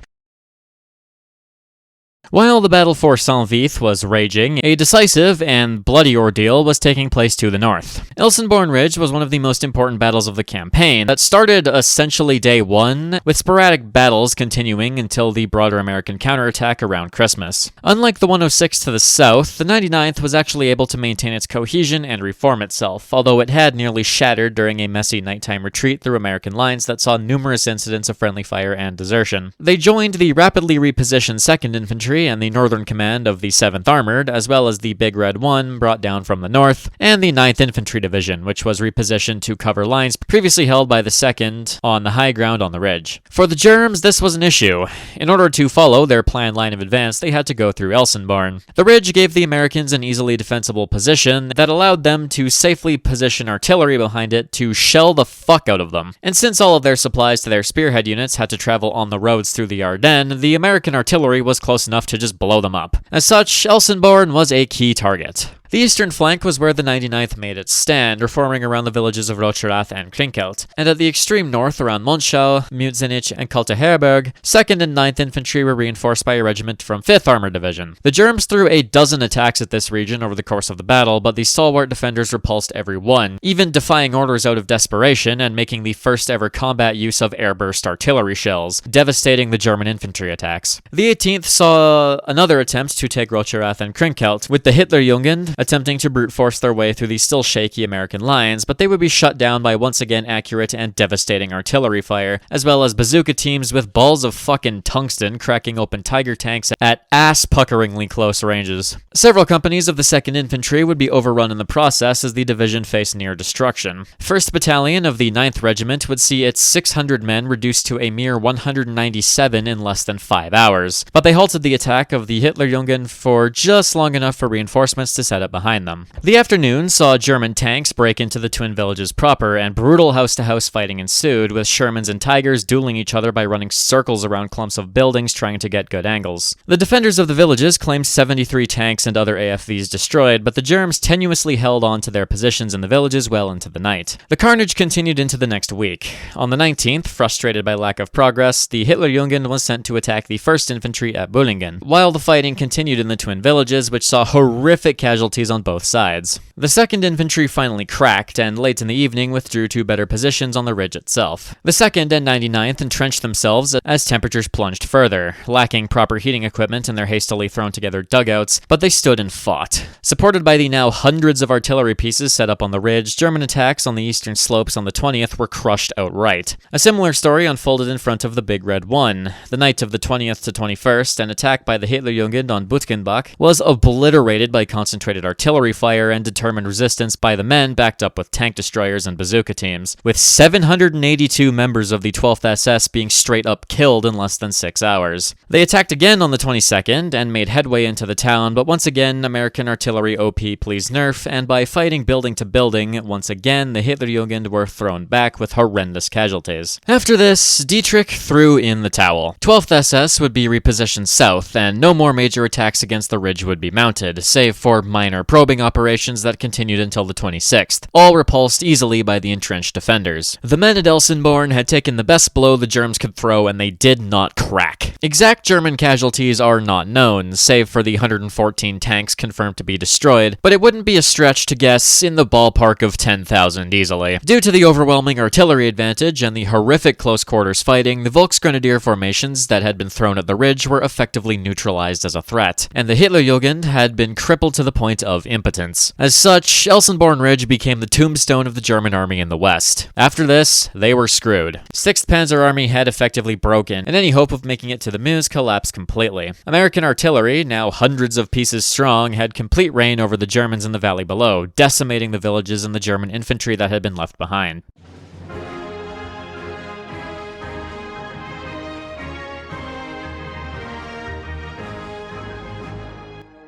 While the battle for Saint-Vith was raging, a decisive and bloody ordeal was taking place to the north. Elsenborn Ridge was one of the most important battles of the campaign that started essentially day one, with sporadic battles continuing until the broader American counterattack around Christmas. Unlike the 106th to the south, the 99th was actually able to maintain its cohesion and reform itself, although it had nearly shattered during a messy nighttime retreat through American lines that saw numerous incidents of friendly fire and desertion. They joined the rapidly repositioned 2nd Infantry and the northern command of the 7th Armored, as well as the Big Red 1 brought down from the north, and the 9th Infantry Division, which was repositioned to cover lines previously held by the 2nd on the high ground on the ridge. For the Germs, this was an issue. In order to follow their planned line of advance, they had to go through Elsenborn. The ridge gave the Americans an easily defensible position that allowed them to safely position artillery behind it to shell the fuck out of them. And since all of their supplies to their spearhead units had to travel on the roads through the Ardennes, the American artillery was close enough to just blow them up. As such, Elsenborn was a key target. The eastern flank was where the 99th made its stand, reforming around the villages of Rocherath and Krinkelt, and at the extreme north around Monschau, Mützenich, and Kalteherberg, 2nd and 9th Infantry were reinforced by a regiment from 5th Armored Division. The Germs threw a dozen attacks at this region over the course of the battle, but the stalwart defenders repulsed every one, even defying orders out of desperation and making the first ever combat use of airburst artillery shells, devastating the German infantry attacks. The 18th saw another attempt to take Rocherath and Krinkelt, with the Hitlerjugend attempting to brute force their way through the still shaky American lines, but they would be shut down by once again accurate and devastating artillery fire, as well as bazooka teams with balls of fucking tungsten cracking open Tiger tanks at ass-puckeringly close ranges. Several companies of the 2nd Infantry would be overrun in the process as the division faced near destruction. 1st Battalion of the 9th Regiment would see its 600 men reduced to a mere 197 in less than 5 hours, but they halted the attack of the Hitlerjugend for just long enough for reinforcements to set up behind them. The afternoon saw German tanks break into the twin villages proper, and brutal house-to-house fighting ensued, with Shermans and Tigers dueling each other by running circles around clumps of buildings trying to get good angles. The defenders of the villages claimed 73 tanks and other AFVs destroyed, but the Germs tenuously held on to their positions in the villages well into the night. The carnage continued into the next week. On the 19th, frustrated by lack of progress, the Hitlerjugend was sent to attack the 1st Infantry at Bullingen, while the fighting continued in the twin villages, which saw horrific casualties on both sides. The 2nd Infantry finally cracked, and late in the evening withdrew to better positions on the ridge itself. The 2nd and 99th entrenched themselves as temperatures plunged further, lacking proper heating equipment in their hastily thrown together dugouts, but they stood and fought. Supported by the now hundreds of artillery pieces set up on the ridge, German attacks on the eastern slopes on the 20th were crushed outright. A similar story unfolded in front of the Big Red 1. The night of the 20th to 21st, an attack by the Hitlerjugend on Butgenbach was obliterated by concentrated artillery fire and determined resistance by the men backed up with tank destroyers and bazooka teams, with 782 members of the 12th SS being straight up killed in less than 6 hours. They attacked again on the 22nd and made headway into the town, but once again American artillery OP pleased nerf, and by fighting building to building, once again the Hitlerjugend were thrown back with horrendous casualties. After this, Dietrich threw in the towel. 12th SS would be repositioned south, and no more major attacks against the ridge would be mounted, save for minor probing operations that continued until the 26th, all repulsed easily by the entrenched defenders. The men at Elsenborn had taken the best blow the Germs could throw, and they did not crack. Exact German casualties are not known, save for the 114 tanks confirmed to be destroyed, but it wouldn't be a stretch to guess in the ballpark of 10,000 easily. Due to the overwhelming artillery advantage and the horrific close quarters fighting, the Volksgrenadier formations that had been thrown at the ridge were effectively neutralized as a threat, and the Hitlerjugend had been crippled to the point state of impotence. As such, Elsenborn Ridge became the tombstone of the German army in the west. After this, they were screwed. 6th Panzer Army had effectively broken, and any hope of making it to the Meuse collapsed completely. American artillery, now hundreds of pieces strong, had complete reign over the Germans in the valley below, decimating the villages and the German infantry that had been left behind.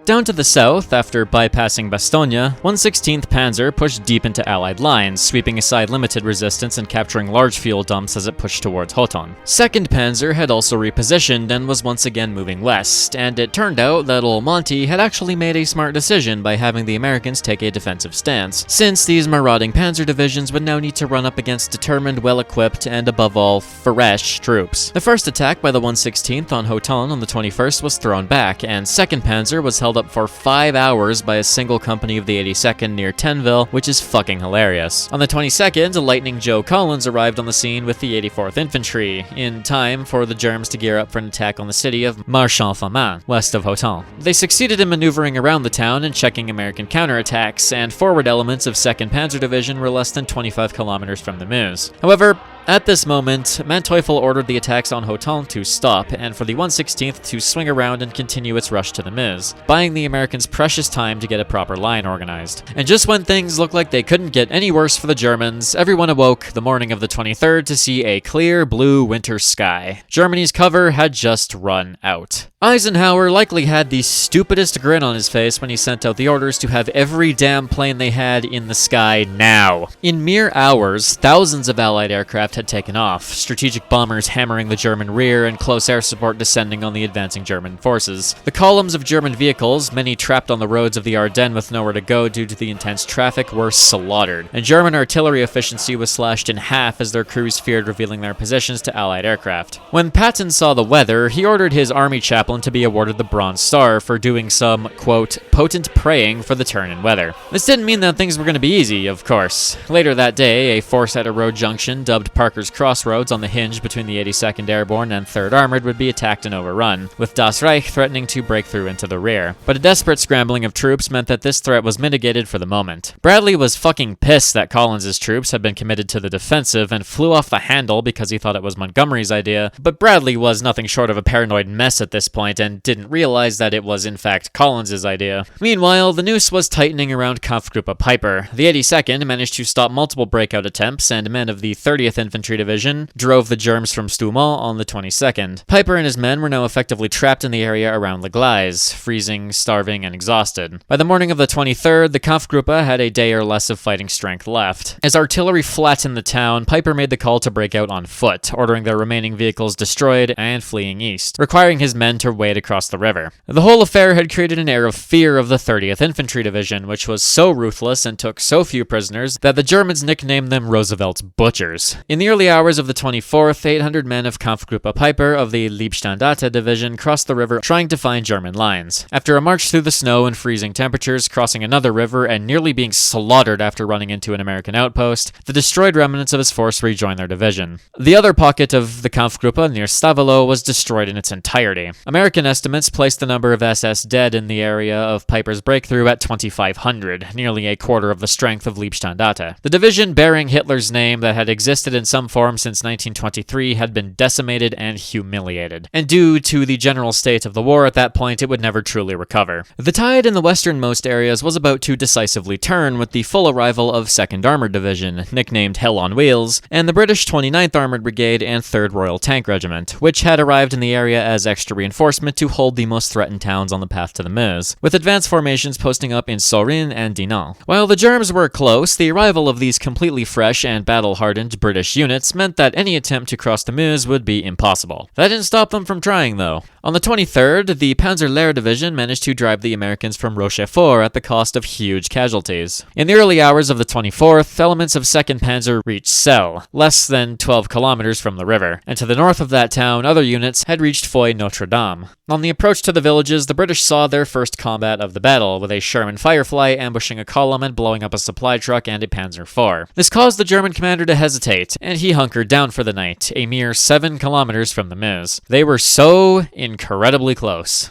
Down to the south, after bypassing Bastogne, 116th Panzer pushed deep into Allied lines, sweeping aside limited resistance and capturing large fuel dumps as it pushed towards HÜRTGEN. 2nd Panzer had also repositioned and was once again moving west, and it turned out that old Monty had actually made a smart decision by having the Americans take a defensive stance, since these marauding panzer divisions would now need to run up against determined, well-equipped, and above all, fresh troops. The first attack by the 116th on HÜRTGEN on the 21st was thrown back, and 2nd Panzer was held up for 5 hours by a single company of the 82nd near Tenville, which is fucking hilarious. On the 22nd, Lightning Joe Collins arrived on the scene with the 84th Infantry, in time for the Germs to gear up for an attack on the city of Marchand-Famant, west of HÜRTGEN. They succeeded in maneuvering around the town and checking American counterattacks, and forward elements of 2nd Panzer Division were less than 25 kilometers from the Meuse. However, at this moment, Manteuffel ordered the attacks on HÜRTGEN to stop, and for the 116th to swing around and continue its rush to the Meuse, buying the Americans precious time to get a proper line organized. And just when things looked like they couldn't get any worse for the Germans, everyone awoke the morning of the 23rd to see a clear blue winter sky. Germany's cover had just run out. Eisenhower likely had the stupidest grin on his face when he sent out the orders to have every damn plane they had in the sky now. In mere hours, thousands of Allied aircraft had taken off, strategic bombers hammering the German rear and close air support descending on the advancing German forces. The columns of German vehicles, many trapped on the roads of the Ardennes with nowhere to go due to the intense traffic, were slaughtered, and German artillery efficiency was slashed in half as their crews feared revealing their positions to Allied aircraft. When Patton saw the weather, he ordered his army chaplain to be awarded the Bronze Star for doing some, quote, potent praying for the turn in weather. This didn't mean that things were going to be easy, of course. Later that day, a force at a road junction dubbed Parker's Crossroads on the hinge between the 82nd Airborne and 3rd Armored would be attacked and overrun, with Das Reich threatening to break through into the rear. But a desperate scrambling of troops meant that this threat was mitigated for the moment. Bradley was fucking pissed that Collins's troops had been committed to the defensive and flew off the handle because he thought it was Montgomery's idea, but Bradley was nothing short of a paranoid mess at this point and didn't realize that it was in fact Collins's idea. Meanwhile, the noose was tightening around Kampfgruppe Piper. The 82nd managed to stop multiple breakout attempts, and men of the 30th Infantry Division drove the Germs from Stoumont on the 22nd. Piper and his men were now effectively trapped in the area around Le Gleize, freezing, starving, and exhausted. By the morning of the 23rd, the Kampfgruppe had a day or less of fighting strength left. As artillery flattened the town, Piper made the call to break out on foot, ordering their remaining vehicles destroyed and fleeing east, requiring his men to wade across the river. The whole affair had created an air of fear of the 30th Infantry Division, which was so ruthless and took so few prisoners that the Germans nicknamed them Roosevelt's Butchers. In the early hours of the 24th, 800 men of Kampfgruppe Piper of the Liebstandarte Division crossed the river trying to find German lines. After a march through the snow and freezing temperatures, crossing another river and nearly being slaughtered after running into an American outpost, the destroyed remnants of his force rejoined their division. The other pocket of the Kampfgruppe near Stavelot was destroyed in its entirety. American estimates placed the number of SS dead in the area of Piper's breakthrough at 2,500, nearly a quarter of the strength of Liebstandarte. The division bearing Hitler's name that had existed in some form since 1923 had been decimated and humiliated, and due to the general state of the war at that point, it would never truly recover. The tide in the westernmost areas was about to decisively turn with the full arrival of 2nd Armored Division, nicknamed Hell on Wheels, and the British 29th Armored Brigade and 3rd Royal Tank Regiment, which had arrived in the area as extra reinforcement to hold the most threatened towns on the path to the Meuse, with advanced formations posting up in Saurin and Dinant. While the Germs were close, the arrival of these completely fresh and battle-hardened British units meant that any attempt to cross the Meuse would be impossible. That didn't stop them from trying, though. On the 23rd, the Panzer-Lehr Division managed to drive the Americans from Rochefort at the cost of huge casualties. In the early hours of the 24th, elements of 2nd Panzer reached Celle, less than 12 kilometers from the river, and to the north of that town, other units had reached Foy-Notre-Dame. On the approach to the villages, the British saw their first combat of the battle, with a Sherman Firefly ambushing a column and blowing up a supply truck and a Panzer IV. This caused the German commander to hesitate, and he hunkered down for the night, a mere 7 kilometers from the Meuse. They were so incredibly close.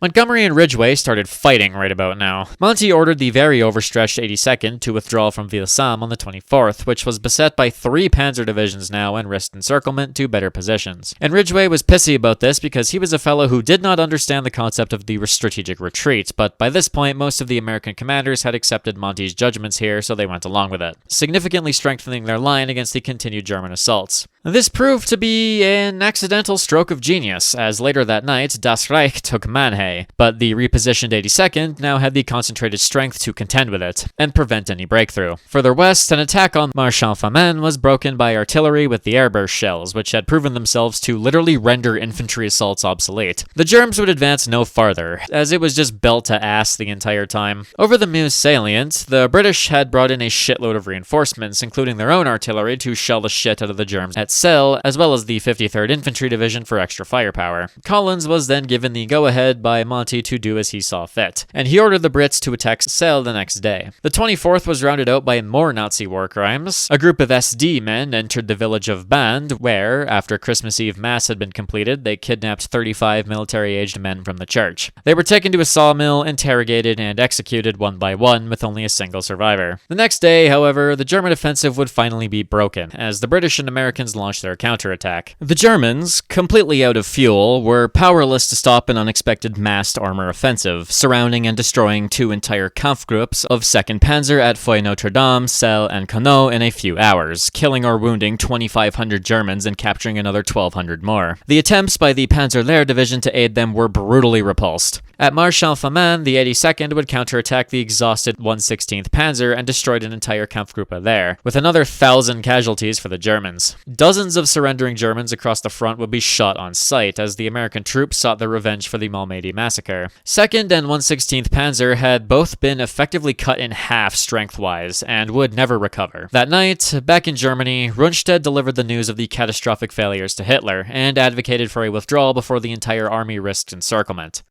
Montgomery and Ridgway started fighting right about now. Monty ordered the very overstretched 82nd to withdraw from Ville-Sam on the 24th, which was beset by 3 panzer divisions now and risked encirclement to better positions. And Ridgway was pissy about this because he was a fellow who did not understand the concept of the strategic retreat, but by this point most of the American commanders had accepted Monty's judgments here, so they went along with it, significantly strengthening their line against the continued German assaults. This proved to be an accidental stroke of genius, as later that night, Das Reich took Mannheim, but the repositioned 82nd now had the concentrated strength to contend with it, and prevent any breakthrough. Further west, an attack on Marchand-Famenne was broken by artillery with the airburst shells, which had proven themselves to literally render infantry assaults obsolete. The Germs would advance no farther, as it was just belt to ass the entire time. Over the Meuse salient, the British had brought in a shitload of reinforcements, including their own artillery, to shell the shit out of the Germs at Celle, as well as the 53rd Infantry Division for extra firepower. Collins was then given the go-ahead by Monty to do as he saw fit, and he ordered the Brits to attack Celle the next day. The 24th was rounded out by more Nazi war crimes. A group of SD men entered the village of Band, where, after Christmas Eve Mass had been completed, they kidnapped 35 military-aged men from the church. They were taken to a sawmill, interrogated, and executed one by one, with only a single survivor. The next day, however, the German offensive would finally be broken, as the British and Americans launched their counterattack. The Germans, completely out of fuel, were powerless to stop an unexpected massed armor offensive, surrounding and destroying 2 entire Kampfgruppen of 2nd Panzer at Foy Notre Dame, Celle, and Conneau in a few hours, killing or wounding 2,500 Germans and capturing another 1,200 more. The attempts by the Panzer-Lehr Division to aid them were brutally repulsed. At Marchand-Famenne, the 82nd would counterattack the exhausted 116th Panzer and destroyed an entire Kampfgruppe there, with another 1,000 casualties for the Germans. Dozens of surrendering Germans across the front would be shot on sight as the American troops sought their revenge for the Malmedy massacre. 2nd and 116th Panzer had both been effectively cut in half strength-wise and would never recover. That night, back in Germany, Rundstedt delivered the news of the catastrophic failures to Hitler and advocated for a withdrawal before the entire army risked encirclement.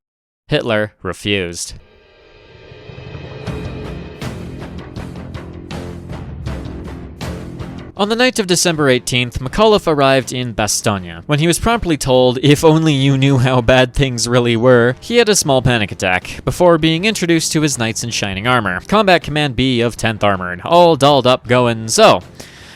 Hitler refused. On the night of December 18th, McAuliffe arrived in Bastogne. When he was promptly told, "If only you knew how bad things really were," he had a small panic attack, before being introduced to his knights in shining armor, Combat Command B of 10th Armored, all dolled up going, "So,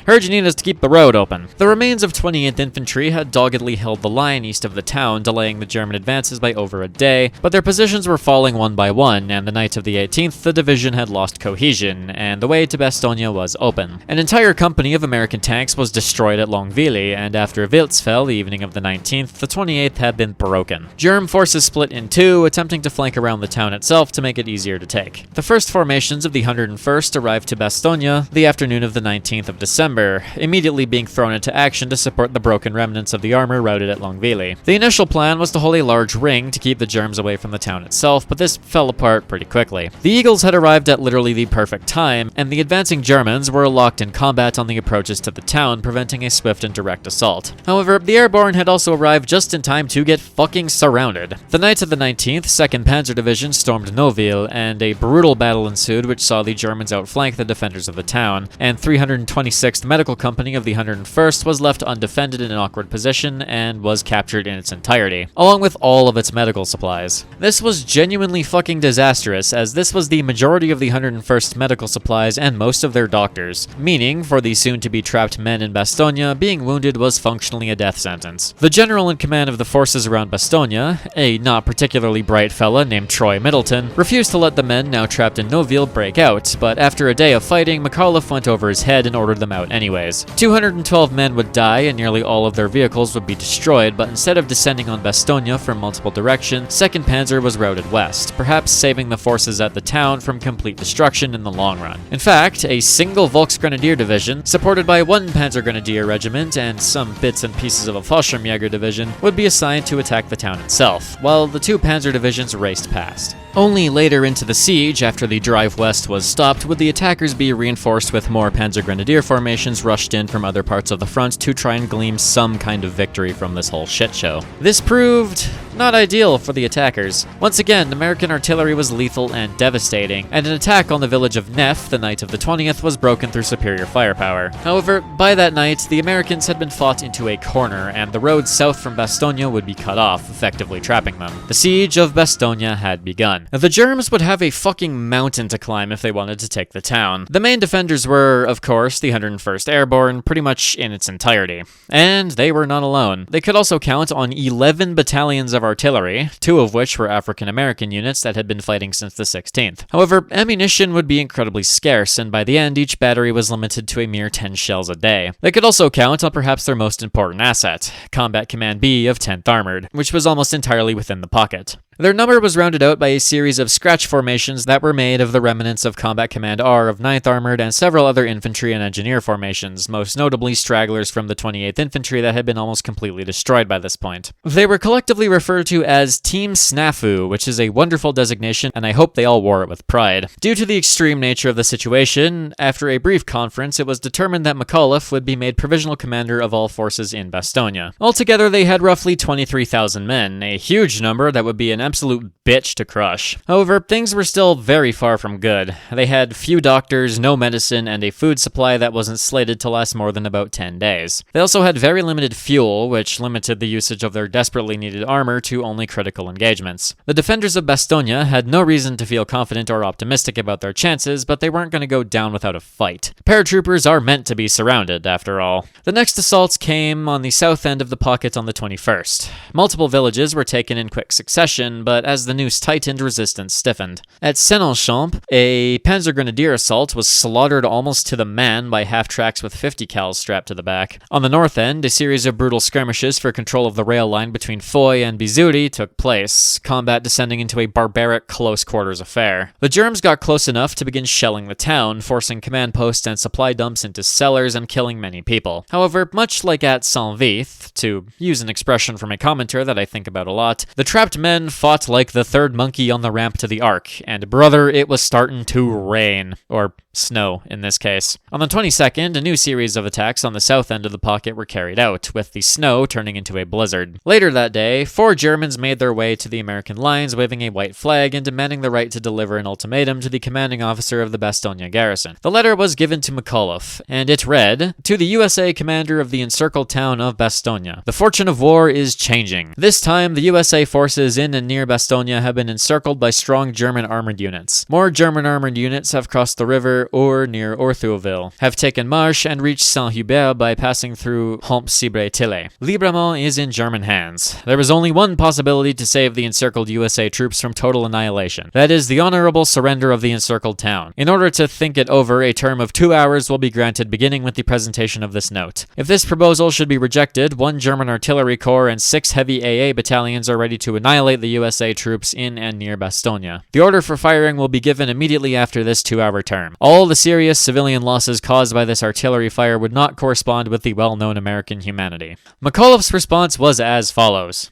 heard you need us to keep the road open." The remains of 28th Infantry had doggedly held the line east of the town, delaying the German advances by over a day, but their positions were falling one by one, and the night of the 18th, the division had lost cohesion, and the way to Bastogne was open. An entire company of American tanks was destroyed at Longueville, and after Wiltz fell the evening of the 19th, the 28th had been broken. German forces split in two, attempting to flank around the town itself to make it easier to take. The first formations of the 101st arrived to Bastogne the afternoon of the 19th of December, immediately being thrown into action to support the broken remnants of the armor routed at Longueville. The initial plan was to hold a large ring to keep the Germs away from the town itself, but this fell apart pretty quickly. The Eagles had arrived at literally the perfect time, and the advancing Germans were locked in combat on the approaches to the town, preventing a swift and direct assault. However, the Airborne had also arrived just in time to get fucking surrounded. The night of the 19th, 2nd Panzer Division stormed Neuville, and a brutal battle ensued which saw the Germans outflank the defenders of the town, and 326th Medical Company of the 101st was left undefended in an awkward position and was captured in its entirety, along with all of its medical supplies. This was genuinely fucking disastrous, as this was the majority of the 101st medical supplies and most of their doctors, meaning, for the soon-to-be trapped men in Bastogne, being wounded was functionally a death sentence. The general in command of the forces around Bastogne, a not particularly bright fella named Troy Middleton, refused to let the men now trapped in Neuville break out, but after a day of fighting, McAuliffe went over his head and ordered them out anyways. 212 men would die and nearly all of their vehicles would be destroyed, but instead of descending on Bastogne from multiple directions, 2nd Panzer was routed west, perhaps saving the forces at the town from complete destruction in the long run. In fact, a single Volksgrenadier division, supported by one Panzergrenadier regiment and some bits and pieces of a Fallschirmjäger division, would be assigned to attack the town itself, while the two Panzer divisions raced past. Only later into the siege, after the drive west was stopped, would the attackers be reinforced with more Panzergrenadier formations rushed in from other parts of the front to try and glean some kind of victory from this whole shit show. This proved not ideal for the attackers. Once again, American artillery was lethal and devastating, and an attack on the village of Neff the night of the 20th was broken through superior firepower. However, by that night, the Americans had been fought into a corner, and the road south from Bastogne would be cut off, effectively trapping them. The siege of Bastogne had begun. The Germs would have a fucking mountain to climb if they wanted to take the town. The main defenders were, of course, the 101st Airborne, pretty much in its entirety. And they were not alone. They could also count on 11 battalions of artillery, 2 of which were African-American units that had been fighting since the 16th. However, ammunition would be incredibly scarce, and by the end, each battery was limited to a mere 10 shells a day. They could also count on perhaps their most important asset, Combat Command B of 10th Armored, which was almost entirely within the pocket. Their number was rounded out by a series of scratch formations that were made of the remnants of Combat Command R of 9th Armored and several other infantry and engineer formations, most notably stragglers from the 28th Infantry that had been almost completely destroyed by this point. They were collectively referred to as Team Snafu, which is a wonderful designation, and I hope they all wore it with pride. Due to the extreme nature of the situation, after a brief conference, it was determined that McAuliffe would be made provisional commander of all forces in Bastogne. Altogether, they had roughly 23,000 men, a huge number that would be an absolute bitch to crush. However, things were still very far from good. They had few doctors, no medicine, and a food supply that wasn't slated to last more than about 10 days. They also had very limited fuel, which limited the usage of their desperately needed armor to only critical engagements. The defenders of Bastogne had no reason to feel confident or optimistic about their chances, but they weren't going to go down without a fight. Paratroopers are meant to be surrounded, after all. The next assaults came on the south end of the pocket on the 21st. Multiple villages were taken in quick succession, but as the noose tightened, resistance stiffened. At Senenchamp, a Panzergrenadier assault was slaughtered almost to the man by half-tracks with 50 cals strapped to the back. On the north end, a series of brutal skirmishes for control of the rail line between Foy and Bizuri took place, combat descending into a barbaric close-quarters affair. The Germs got close enough to begin shelling the town, forcing command posts and supply dumps into cellars and killing many people. However, much like at Saint-Vith, to use an expression from a commentator that I think about a lot, the trapped men fought like the third monkey on the ramp to the Ark, and brother, it was starting to rain. Or snow, in this case. On the 22nd, a new series of attacks on the south end of the pocket were carried out, with the snow turning into a blizzard. Later that day, 4 Germans made their way to the American lines waving a white flag and demanding the right to deliver an ultimatum to the commanding officer of the Bastogne garrison. The letter was given to McAuliffe, and it read, "To the USA commander of the encircled town of Bastogne. The fortune of war is changing. This time, the USA forces in and near Bastogne have been encircled by strong German armored units. More German armored units have crossed the river or near Orthouville, have taken Marche and reached Saint-Hubert by passing through Homps-Cibre-Tille. Libremont is in German hands. There is only one possibility to save the encircled USA troops from total annihilation. That is the honorable surrender of the encircled town. In order to think it over, a term of 2 hours will be granted beginning with the presentation of this note. If this proposal should be rejected, 1 German artillery corps and 6 heavy AA battalions are ready to annihilate the USA troops in and near Bastogne. The order for firing will be given immediately after this 2-hour term. All the serious civilian losses caused by this artillery fire would not correspond with the well-known American humanity." McAuliffe's response was as follows.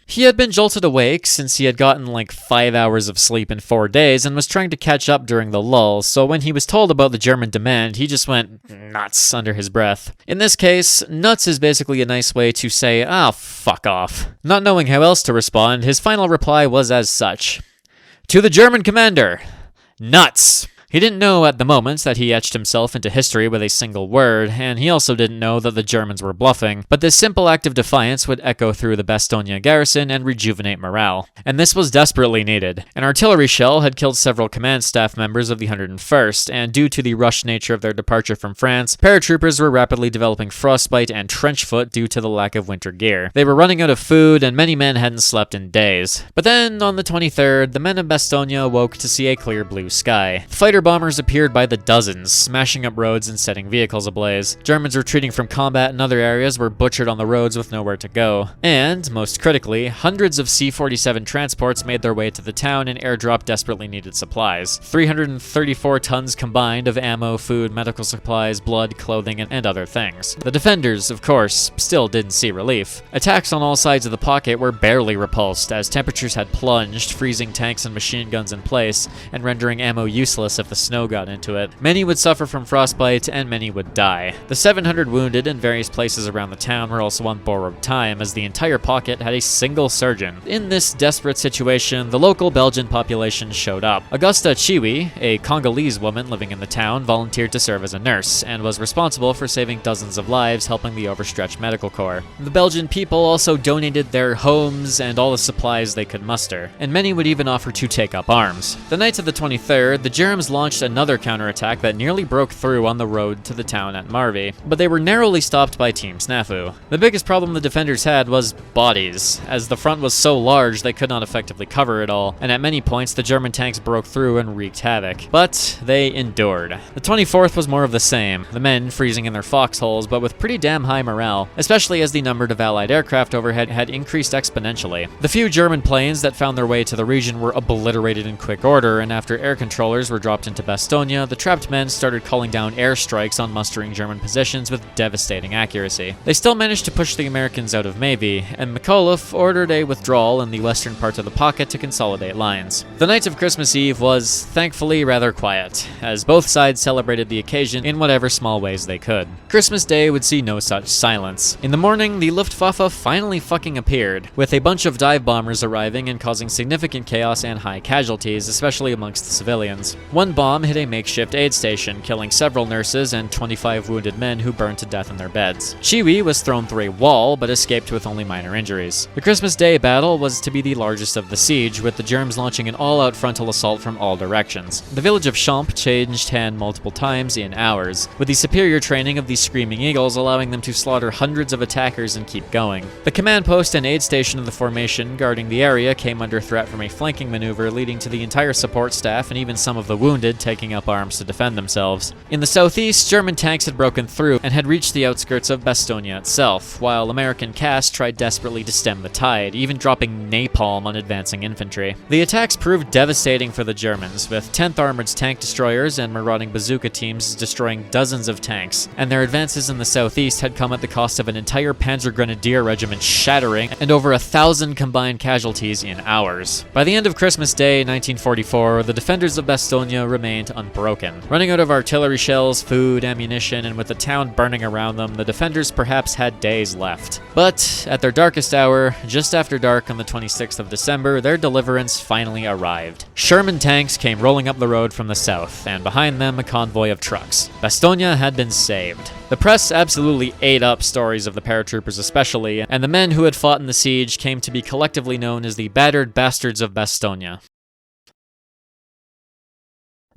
He had been jolted awake since he had gotten like 5 hours of sleep in 4 days and was trying to catch up during the lull, so when he was told about the German demand, he just went nuts under his breath. In this case, nuts is basically a nice way to say, "Ah, fuck off." Not knowing how else to respond, his final reply was as such. "To the German commander, nuts." He didn't know at the moment that he etched himself into history with a single word, and he also didn't know that the Germans were bluffing, but this simple act of defiance would echo through the Bastogne garrison and rejuvenate morale. And this was desperately needed. An artillery shell had killed several command staff members of the 101st, and due to the rushed nature of their departure from France, paratroopers were rapidly developing frostbite and trench foot due to the lack of winter gear. They were running out of food, and many men hadn't slept in days. But then, on the 23rd, the men of Bastogne awoke to see a clear blue sky. Fighters Fighter bombers appeared by the dozens, smashing up roads and setting vehicles ablaze. Germans retreating from combat in other areas were butchered on the roads with nowhere to go. And, most critically, hundreds of C-47 transports made their way to the town and airdropped desperately needed supplies. 334 tons combined of ammo, food, medical supplies, blood, clothing, and other things. The defenders, of course, still didn't see relief. Attacks on all sides of the pocket were barely repulsed, as temperatures had plunged, freezing tanks and machine guns in place, and rendering ammo useless if the snow got into it. Many would suffer from frostbite, and many would die. The 700 wounded in various places around the town were also on borrowed time, as the entire pocket had a single surgeon. In this desperate situation, the local Belgian population showed up. Augusta Chiwi, a Congolese woman living in the town, volunteered to serve as a nurse, and was responsible for saving dozens of lives, helping the overstretched medical corps. The Belgian people also donated their homes and all the supplies they could muster, and many would even offer to take up arms. The night of the 23rd, the Germans launched another counterattack that nearly broke through on the road to the town at Marvy, but they were narrowly stopped by Team Snafu. The biggest problem the defenders had was bodies, as the front was so large they could not effectively cover it all, and at many points the German tanks broke through and wreaked havoc. But they endured. The 24th was more of the same, the men freezing in their foxholes, but with pretty damn high morale, especially as the number of Allied aircraft overhead had increased exponentially. The few German planes that found their way to the region were obliterated in quick order, and after air controllers were dropped into Bastogne, the trapped men started calling down airstrikes on mustering German positions with devastating accuracy. They still managed to push the Americans out of Mavie, and McAuliffe ordered a withdrawal in the western part of the pocket to consolidate lines. The night of Christmas Eve was, thankfully, rather quiet, as both sides celebrated the occasion in whatever small ways they could. Christmas Day would see no such silence. In the morning, the Luftwaffe finally fucking appeared, with a bunch of dive bombers arriving and causing significant chaos and high casualties, especially amongst the civilians. One bomb hit a makeshift aid station, killing several nurses and 25 wounded men who burned to death in their beds. Chiwi was thrown through a wall, but escaped with only minor injuries. The Christmas Day battle was to be the largest of the siege, with the Germans launching an all-out frontal assault from all directions. The village of Champs changed hand multiple times in hours, with the superior training of the Screaming Eagles allowing them to slaughter hundreds of attackers and keep going. The command post and aid station of the formation guarding the area came under threat from a flanking maneuver, leading to the entire support staff and even some of the wounded taking up arms to defend themselves. In the southeast, German tanks had broken through and had reached the outskirts of Bastogne itself, while American CAS tried desperately to stem the tide, even dropping napalm on advancing infantry. The attacks proved devastating for the Germans, with 10th Armored's tank destroyers and marauding bazooka teams destroying dozens of tanks, and their advances in the southeast had come at the cost of an entire Panzer Grenadier regiment shattering and over 1,000 combined casualties in hours. By the end of Christmas Day, 1944, the defenders of Bastogne remained unbroken. Running out of artillery shells, food, ammunition, and with the town burning around them, the defenders perhaps had days left. But at their darkest hour, just after dark on the 26th of December, their deliverance finally arrived. Sherman tanks came rolling up the road from the south, and behind them a convoy of trucks. Bastogne had been saved. The press absolutely ate up stories of the paratroopers especially, and the men who had fought in the siege came to be collectively known as the battered bastards of Bastogne.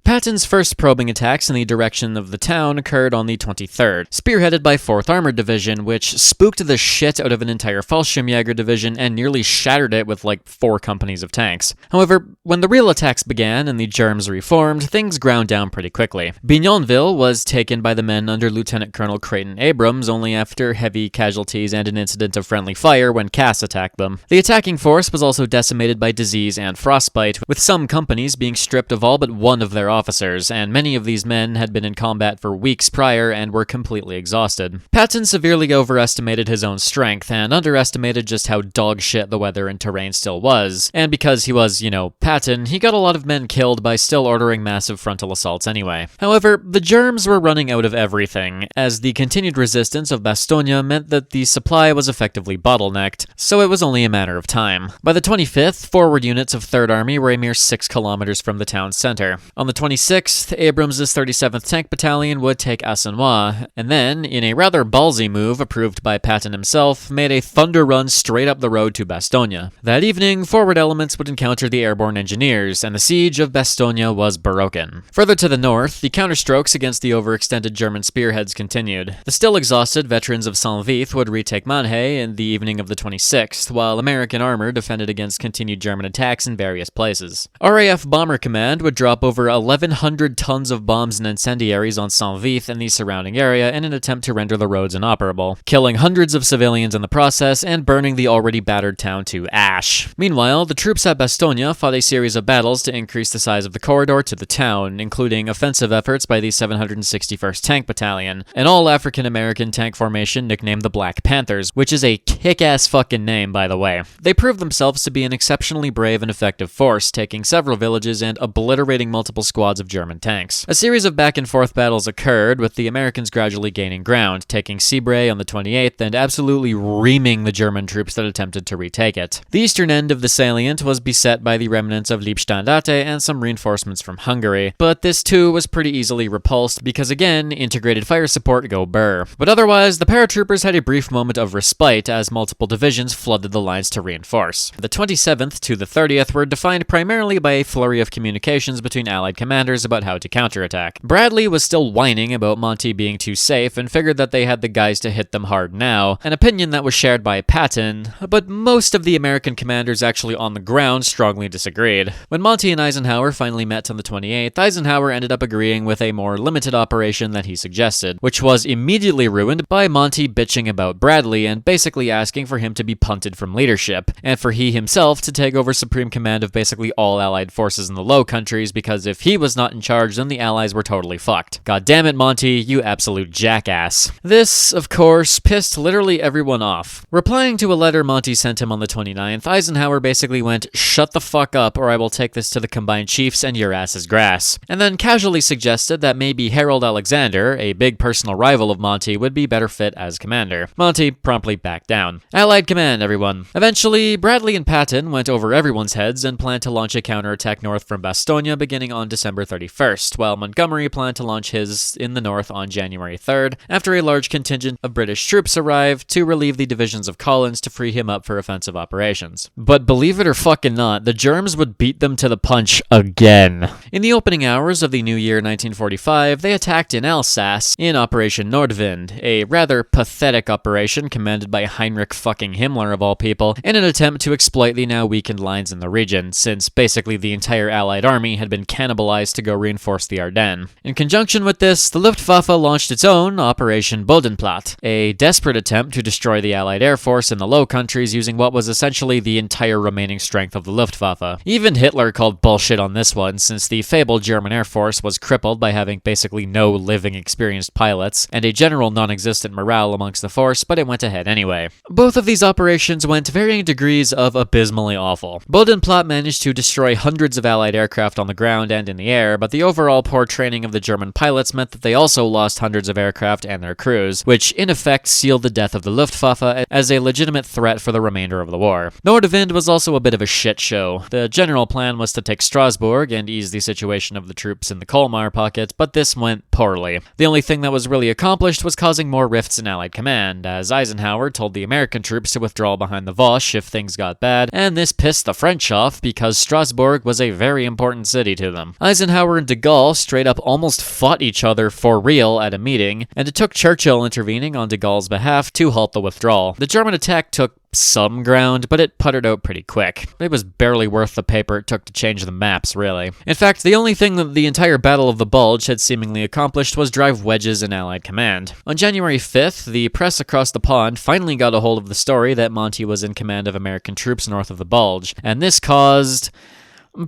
Patton's first probing attacks in the direction of the town occurred on the 23rd, spearheaded by 4th Armored Division, which spooked the shit out of an entire Fallschirmjäger division and nearly shattered it with like 4 companies of tanks. However, when the real attacks began and the Germs reformed, things ground down pretty quickly. Bignonville was taken by the men under Lieutenant Colonel Clayton Abrams only after heavy casualties and an incident of friendly fire when CAS attacked them. The attacking force was also decimated by disease and frostbite, with some companies being stripped of all but one of their officers, and many of these men had been in combat for weeks prior and were completely exhausted. Patton severely overestimated his own strength and underestimated just how dogshit the weather and terrain still was, and because he was, Patton, he got a lot of men killed by still ordering massive frontal assaults anyway. However, the Germs were running out of everything, as the continued resistance of Bastogne meant that the supply was effectively bottlenecked, so it was only a matter of time. By the 25th, forward units of 3rd Army were a mere 6 kilometers from the town center. On the 26th, Abrams' 37th Tank Battalion would take Assenois, and then, in a rather ballsy move approved by Patton himself, made a thunder run straight up the road to Bastogne. That evening, forward elements would encounter the airborne engineers, and the siege of Bastogne was broken. Further to the north, the counterstrokes against the overextended German spearheads continued. The still exhausted veterans of Saint-Vith would retake Manhay in the evening of the 26th, while American armor defended against continued German attacks in various places. RAF Bomber Command would drop over 11 1,100 tons of bombs and incendiaries on Saint-Vith and the surrounding area in an attempt to render the roads inoperable, killing hundreds of civilians in the process and burning the already battered town to ash. Meanwhile, the troops at Bastogne fought a series of battles to increase the size of the corridor to the town, including offensive efforts by the 761st Tank Battalion, an all-African-American tank formation nicknamed the Black Panthers, which is a kick-ass fucking name, by the way. They proved themselves to be an exceptionally brave and effective force, taking several villages and obliterating multiple squads of German tanks. A series of back-and-forth battles occurred, with the Americans gradually gaining ground, taking Cibray on the 28th and absolutely reaming the German troops that attempted to retake it. The eastern end of the salient was beset by the remnants of Liebstandarte and some reinforcements from Hungary, but this too was pretty easily repulsed because, again, integrated fire support go burr. But otherwise, the paratroopers had a brief moment of respite as multiple divisions flooded the lines to reinforce. The 27th to the 30th were defined primarily by a flurry of communications between Allied commanders about how to counterattack. Bradley was still whining about Monty being too safe and figured that they had the guys to hit them hard now, an opinion that was shared by Patton, but most of the American commanders actually on the ground strongly disagreed. When Monty and Eisenhower finally met on the 28th, Eisenhower ended up agreeing with a more limited operation that he suggested, which was immediately ruined by Monty bitching about Bradley and basically asking for him to be punted from leadership, and for he himself to take over supreme command of basically all Allied forces in the Low Countries, because if he was not in charge, then the Allies were totally fucked. God damn it, Monty, you absolute jackass. This, of course, pissed literally everyone off. Replying to a letter Monty sent him on the 29th, Eisenhower basically went, "Shut the fuck up or I will take this to the combined chiefs and your ass is grass," and then casually suggested that maybe Harold Alexander, a big personal rival of Monty, would be better fit as commander. Monty promptly backed down. Allied command, everyone. Eventually, Bradley and Patton went over everyone's heads and planned to launch a counterattack north from Bastogne beginning on December 31st, while Montgomery planned to launch his in the north on January 3rd, after a large contingent of British troops arrived to relieve the divisions of Collins to free him up for offensive operations. But believe it or fucking not, the Germs would beat them to the punch again. In the opening hours of the new year 1945, they attacked in Alsace in Operation Nordwind, a rather pathetic operation commanded by Heinrich fucking Himmler of all people, in an attempt to exploit the now weakened lines in the region, since basically the entire Allied army had been cannibalized to go reinforce the Ardennes. In conjunction with this, the Luftwaffe launched its own Operation Bodenplatte, a desperate attempt to destroy the Allied Air Force in the Low Countries using what was essentially the entire remaining strength of the Luftwaffe. Even Hitler called bullshit on this one, since the fabled German Air Force was crippled by having basically no living experienced pilots and a general non-existent morale amongst the force, but it went ahead anyway. Both of these operations went to varying degrees of abysmally awful. Bodenplatte managed to destroy hundreds of Allied aircraft on the ground and in the air, but the overall poor training of the German pilots meant that they also lost hundreds of aircraft and their crews, which in effect sealed the death of the Luftwaffe as a legitimate threat for the remainder of the war. Nordwind was also a bit of a shit show. The general plan was to take Strasbourg and ease the situation of the troops in the Colmar pocket, but this went poorly. The only thing that was really accomplished was causing more rifts in Allied command, as Eisenhower told the American troops to withdraw behind the Vosges if things got bad, and this pissed the French off because Strasbourg was a very important city to them. Eisenhower and de Gaulle straight up almost fought each other for real at a meeting, and it took Churchill intervening on de Gaulle's behalf to halt the withdrawal. The German attack took some ground, but it puttered out pretty quick. It was barely worth the paper it took to change the maps, really. In fact, the only thing that the entire Battle of the Bulge had seemingly accomplished was drive wedges in Allied command. On January 5th, the press across the pond finally got a hold of the story that Monty was in command of American troops north of the Bulge, and this caused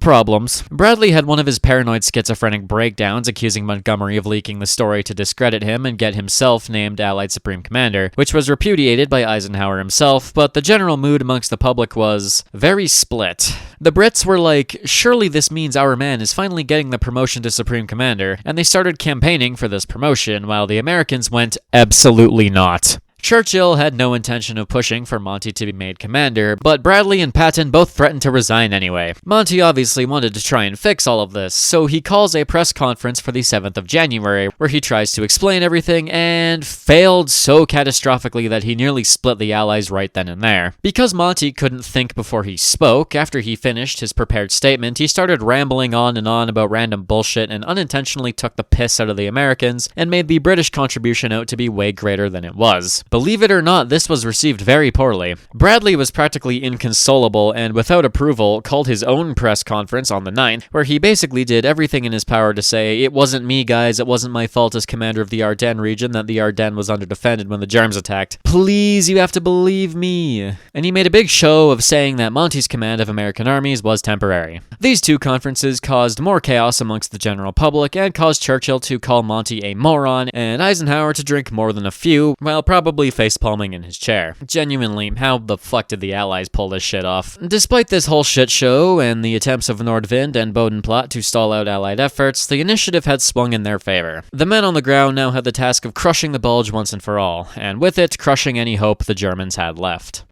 problems. Bradley had one of his paranoid schizophrenic breakdowns, accusing Montgomery of leaking the story to discredit him and get himself named Allied Supreme Commander, which was repudiated by Eisenhower himself, but the general mood amongst the public was very split. The Brits were like, surely this means our man is finally getting the promotion to Supreme Commander, and they started campaigning for this promotion, while the Americans went, absolutely not. Churchill had no intention of pushing for Monty to be made commander, but Bradley and Patton both threatened to resign anyway. Monty obviously wanted to try and fix all of this, so he calls a press conference for the 7th of January, where he tries to explain everything, and failed so catastrophically that he nearly split the Allies right then and there. Because Monty couldn't think before he spoke, after he finished his prepared statement, he started rambling on and on about random bullshit and unintentionally took the piss out of the Americans, and made the British contribution out to be way greater than it was. Believe it or not, this was received very poorly. Bradley was practically inconsolable and, without approval, called his own press conference on the 9th, where he basically did everything in his power to say, "It wasn't me, guys, it wasn't my fault as commander of the Ardennes region that the Ardennes was under-defended when the Germs attacked. Please, you have to believe me." And he made a big show of saying that Monty's command of American armies was temporary. These two conferences caused more chaos amongst the general public and caused Churchill to call Monty a moron and Eisenhower to drink more than a few, while probably facepalming in his chair. Genuinely, how the fuck did the Allies pull this shit off? Despite this whole shit show and the attempts of Nordwind and Bodenplatte to stall out Allied efforts, the initiative had swung in their favor. The men on the ground now had the task of crushing the Bulge once and for all, and with it, crushing any hope the Germans had left.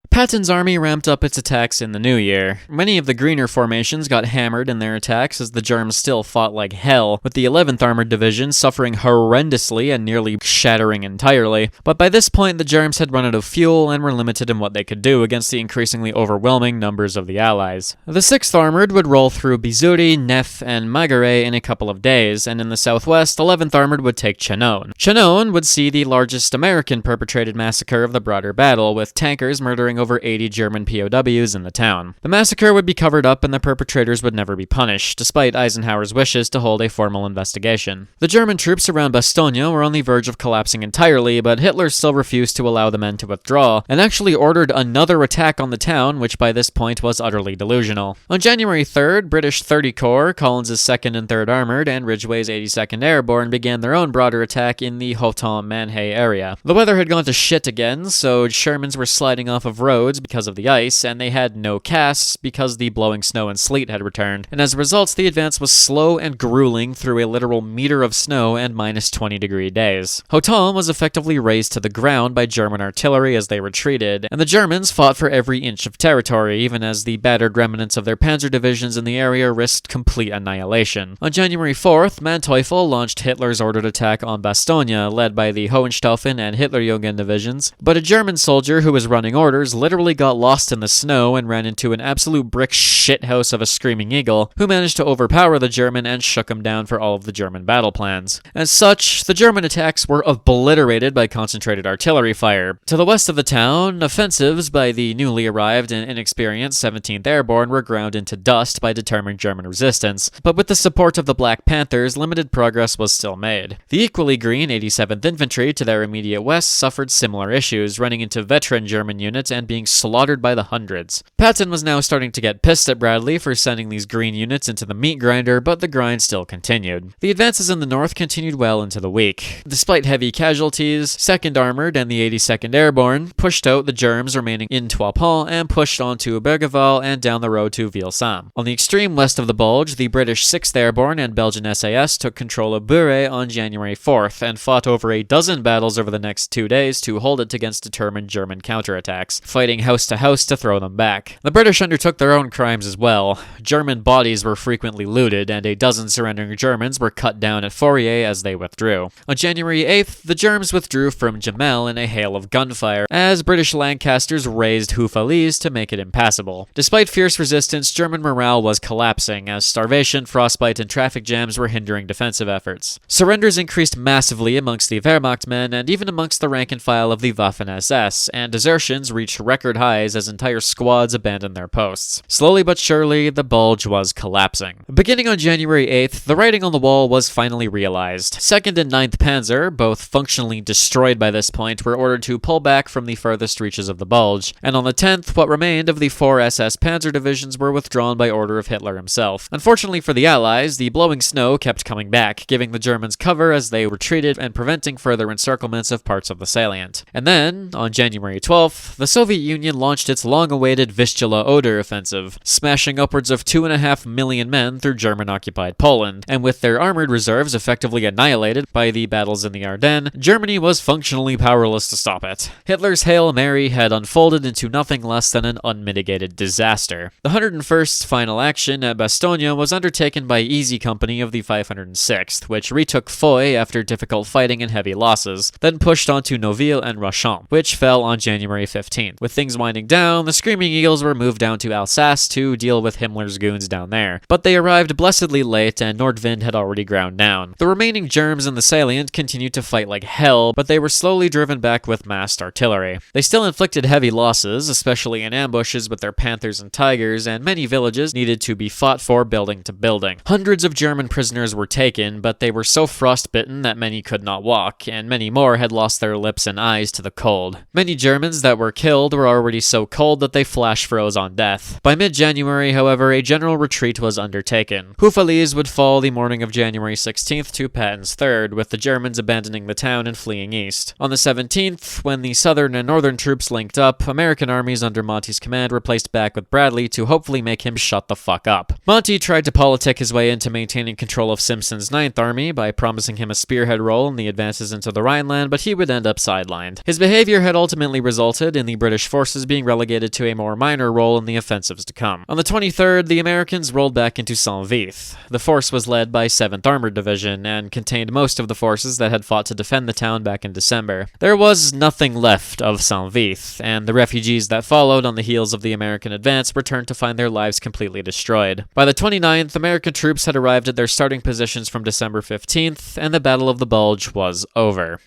Patton's army ramped up its attacks in the new year. Many of the greener formations got hammered in their attacks as the Germs still fought like hell, with the 11th Armored Division suffering horrendously and nearly shattering entirely. But by this point, the Germs had run out of fuel and were limited in what they could do against the increasingly overwhelming numbers of the Allies. The 6th Armored would roll through Bizuri, Neff, and Magaret in a couple of days, and in the southwest, 11th Armored would take Chinon. Chinon would see the largest American-perpetrated massacre of the broader battle, with tankers murdering over 80 German POWs in the town. The massacre would be covered up and the perpetrators would never be punished, despite Eisenhower's wishes to hold a formal investigation. The German troops around Bastogne were on the verge of collapsing entirely, but Hitler still refused to allow the men to withdraw, and actually ordered another attack on the town, which by this point was utterly delusional. On January 3rd, British 30 Corps, Collins' 2nd and 3rd Armored, and Ridgway's 82nd Airborne began their own broader attack in the Houghton-Manhay area. The weather had gone to shit again, so Shermans were sliding off of roads because of the ice, and they had no casks because the blowing snow and sleet had returned, and as a result, the advance was slow and grueling through a literal meter of snow and minus 20-degree days. Houghton was effectively razed to the ground by German artillery as they retreated, and the Germans fought for every inch of territory, even as the battered remnants of their panzer divisions in the area risked complete annihilation. On January 4th, Manteuffel launched Hitler's ordered attack on Bastogne, led by the Hohenstaufen and Hitlerjugend divisions, but a German soldier who was running orders literally got lost in the snow and ran into an absolute brick shithouse of a screaming eagle, who managed to overpower the German and shook him down for all of the German battle plans. As such, the German attacks were obliterated by concentrated artillery fire. To the west of the town, offensives by the newly arrived and inexperienced 17th Airborne were ground into dust by determined German resistance, but with the support of the Black Panthers, limited progress was still made. The equally green 87th Infantry to their immediate west suffered similar issues, running into veteran German units and being slaughtered by the hundreds. Patton was now starting to get pissed at Bradley for sending these green units into the meat grinder, but the grind still continued. The advances in the north continued well into the week. Despite heavy casualties, 2nd Armored and the 82nd Airborne pushed out the Germs remaining in Trois Ponts and pushed on to Bergeval and down the road to Vilsam. On the extreme west of the Bulge, the British 6th Airborne and Belgian SAS took control of Bure on January 4th and fought over a dozen battles over the next 2 days to hold it against determined German counterattacks, fighting house to house to throw them back. The British undertook their own crimes as well. German bodies were frequently looted, and a dozen surrendering Germans were cut down at Fourier as they withdrew. On January 8th, the Germs withdrew from Jemelle in a hail of gunfire, as British Lancasters razed Houffalize to make it impassable. Despite fierce resistance, German morale was collapsing, as starvation, frostbite, and traffic jams were hindering defensive efforts. Surrenders increased massively amongst the Wehrmacht men, and even amongst the rank and file of the Waffen-SS, and desertions reached record highs as entire squads abandoned their posts. Slowly but surely, the Bulge was collapsing. Beginning on January 8th, the writing on the wall was finally realized. 2nd and 9th Panzer, both functionally destroyed by this point, were ordered to pull back from the furthest reaches of the Bulge, and on the 10th, what remained of the 4 SS Panzer divisions were withdrawn by order of Hitler himself. Unfortunately for the Allies, the blowing snow kept coming back, giving the Germans cover as they retreated and preventing further encirclements of parts of the salient. And then, on January 12th, the Soviet Union launched its long-awaited Vistula-Oder offensive, smashing upwards of 2.5 million men through German-occupied Poland, and with their armored reserves effectively annihilated by the battles in the Ardennes, Germany was functionally powerless to stop it. Hitler's Hail Mary had unfolded into nothing less than an unmitigated disaster. The 101st final action at Bastogne was undertaken by Easy Company of the 506th, which retook Foy after difficult fighting and heavy losses, then pushed on to Noville and Rochamps, which fell on January 15th, With things winding down, the Screaming Eagles were moved down to Alsace to deal with Himmler's goons down there. But they arrived blessedly late, and Nordwind had already ground down. The remaining Germs in the salient continued to fight like hell, but they were slowly driven back with massed artillery. They still inflicted heavy losses, especially in ambushes with their panthers and tigers, and many villages needed to be fought for building to building. Hundreds of German prisoners were taken, but they were so frostbitten that many could not walk, and many more had lost their lips and eyes to the cold. Many Germans that were killed were already so cold that they flash froze on death. By mid-January, however, a general retreat was undertaken. Houffalize would fall the morning of January 16th to Patton's 3rd, with the Germans abandoning the town and fleeing east. On the 17th, when the southern and northern troops linked up, American armies under Monty's command were placed back with Bradley to hopefully make him shut the fuck up. Monty tried to politic his way into maintaining control of Simpson's 9th Army by promising him a spearhead role in the advances into the Rhineland, but he would end up sidelined. His behavior had ultimately resulted in the British forces being relegated to a more minor role in the offensives to come. On the 23rd, the Americans rolled back into Saint-Vith. The force was led by 7th Armored Division and contained most of the forces that had fought to defend the town back in December. There was nothing left of Saint-Vith, and the refugees that followed on the heels of the American advance returned to find their lives completely destroyed. By the 29th, American troops had arrived at their starting positions from December 15th, and the Battle of the Bulge was over.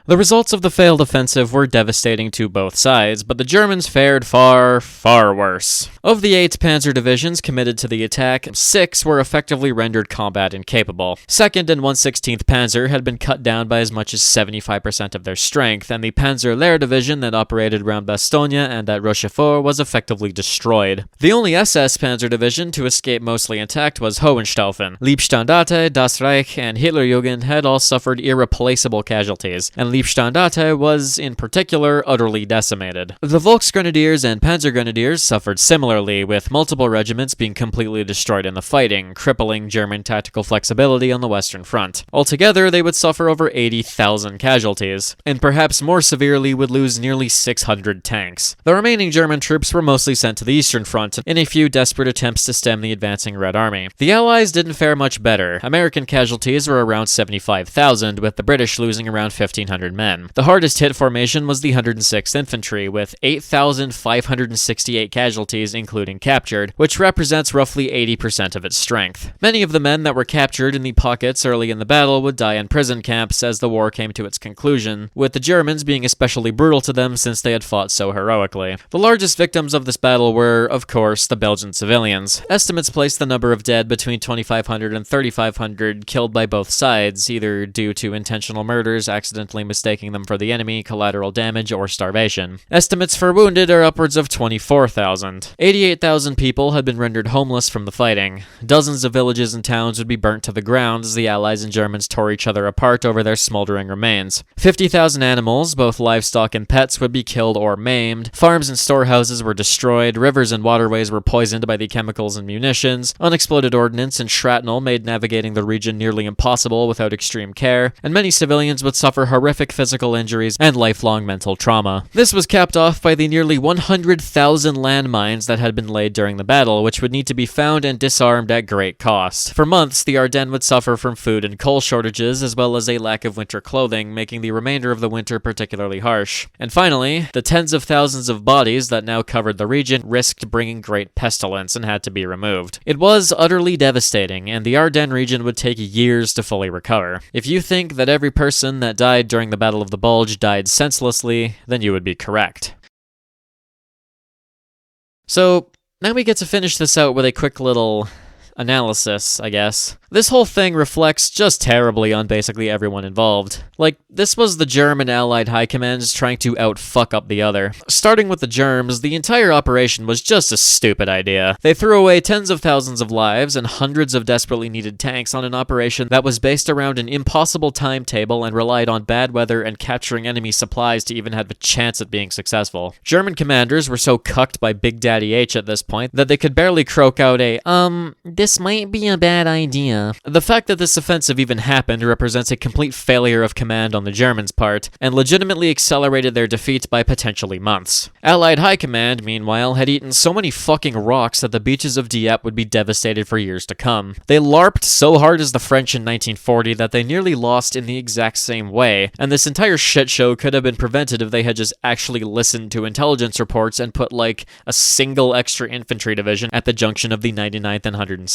The results of the failed offensive were devastating to both sides, but the Germans fared far, far worse. Of the 8 panzer divisions committed to the attack, 6 were effectively rendered combat incapable. 2nd and 1/16th Panzer had been cut down by as much as 75% of their strength, and the Panzer Lehr division that operated around Bastogne and at Rochefort was effectively destroyed. The only SS Panzer division to escape mostly intact was Hohenstaufen. Liebstandarte, Das Reich, and Hitlerjugend had all suffered irreplaceable casualties, and Liebstandarte was, in particular, utterly decimated. The Volksgrenadiers and Panzergrenadiers suffered similarly, with multiple regiments being completely destroyed in the fighting, crippling German tactical flexibility on the Western Front. Altogether, they would suffer over 80,000 casualties, and perhaps more severely would lose nearly 600 tanks. The remaining German troops were mostly sent to the Eastern Front in a few desperate attempts to stem the advancing Red Army. The Allies didn't fare much better. American casualties were around 75,000, with the British losing around 1,500 men. The hardest hit formation was the 106th Infantry, with 8,568 casualties including captured, which represents roughly 80% of its strength. Many of the men that were captured in the pockets early in the battle would die in prison camps as the war came to its conclusion, with the Germans being especially brutal to them since they had fought so heroically. The largest victims of this battle were, of course, the Belgian civilians. Estimates place the number of dead between 2,500 and 3,500 killed by both sides, either due to intentional murders, accidentally mistaking them for the enemy, collateral damage, or starvation. Estimates for wounded are upwards of 24,000. 88,000 people had been rendered homeless from the fighting. Dozens of villages and towns would be burnt to the ground as the Allies and Germans tore each other apart over their smoldering remains. 50,000 animals, both livestock and pets, would be killed or maimed. Farms and storehouses were destroyed. Rivers and waterways were poisoned by the chemicals and munitions. Unexploded ordnance and shrapnel made navigating the region nearly impossible without extreme care, and many civilians would suffer horrific physical injuries and lifelong mental trauma. This was capped off by the nearly 100,000 landmines that had been laid during the battle, which would need to be found and disarmed at great cost. For months, the Ardennes would suffer from food and coal shortages, as well as a lack of winter clothing, making the remainder of the winter particularly harsh. And finally, the tens of thousands of bodies that now covered the region risked bringing great pestilence and had to be removed. It was utterly devastating, and the Ardennes region would take years to fully recover. If you think that every person that died during the Battle of the Bulge died senselessly, then you would be correct. So, now we get to finish this out with a quick little analysis, I guess. This whole thing reflects just terribly on basically everyone involved. Like, this was the German Allied High Commands trying to out-fuck up the other. Starting with the Germs, the entire operation was just a stupid idea. They threw away tens of thousands of lives and hundreds of desperately needed tanks on an operation that was based around an impossible timetable and relied on bad weather and capturing enemy supplies to even have a chance at being successful. German commanders were so cucked by Big Daddy H at this point that they could barely croak out a, this might be a bad idea. The fact that this offensive even happened represents a complete failure of command on the Germans' part, and legitimately accelerated their defeat by potentially months. Allied High Command, meanwhile, had eaten so many fucking rocks that the beaches of Dieppe would be devastated for years to come. They LARPed so hard as the French in 1940 that they nearly lost in the exact same way, and this entire shit show could have been prevented if they had just actually listened to intelligence reports and put like a single extra infantry division at the junction of the 99th and 106th.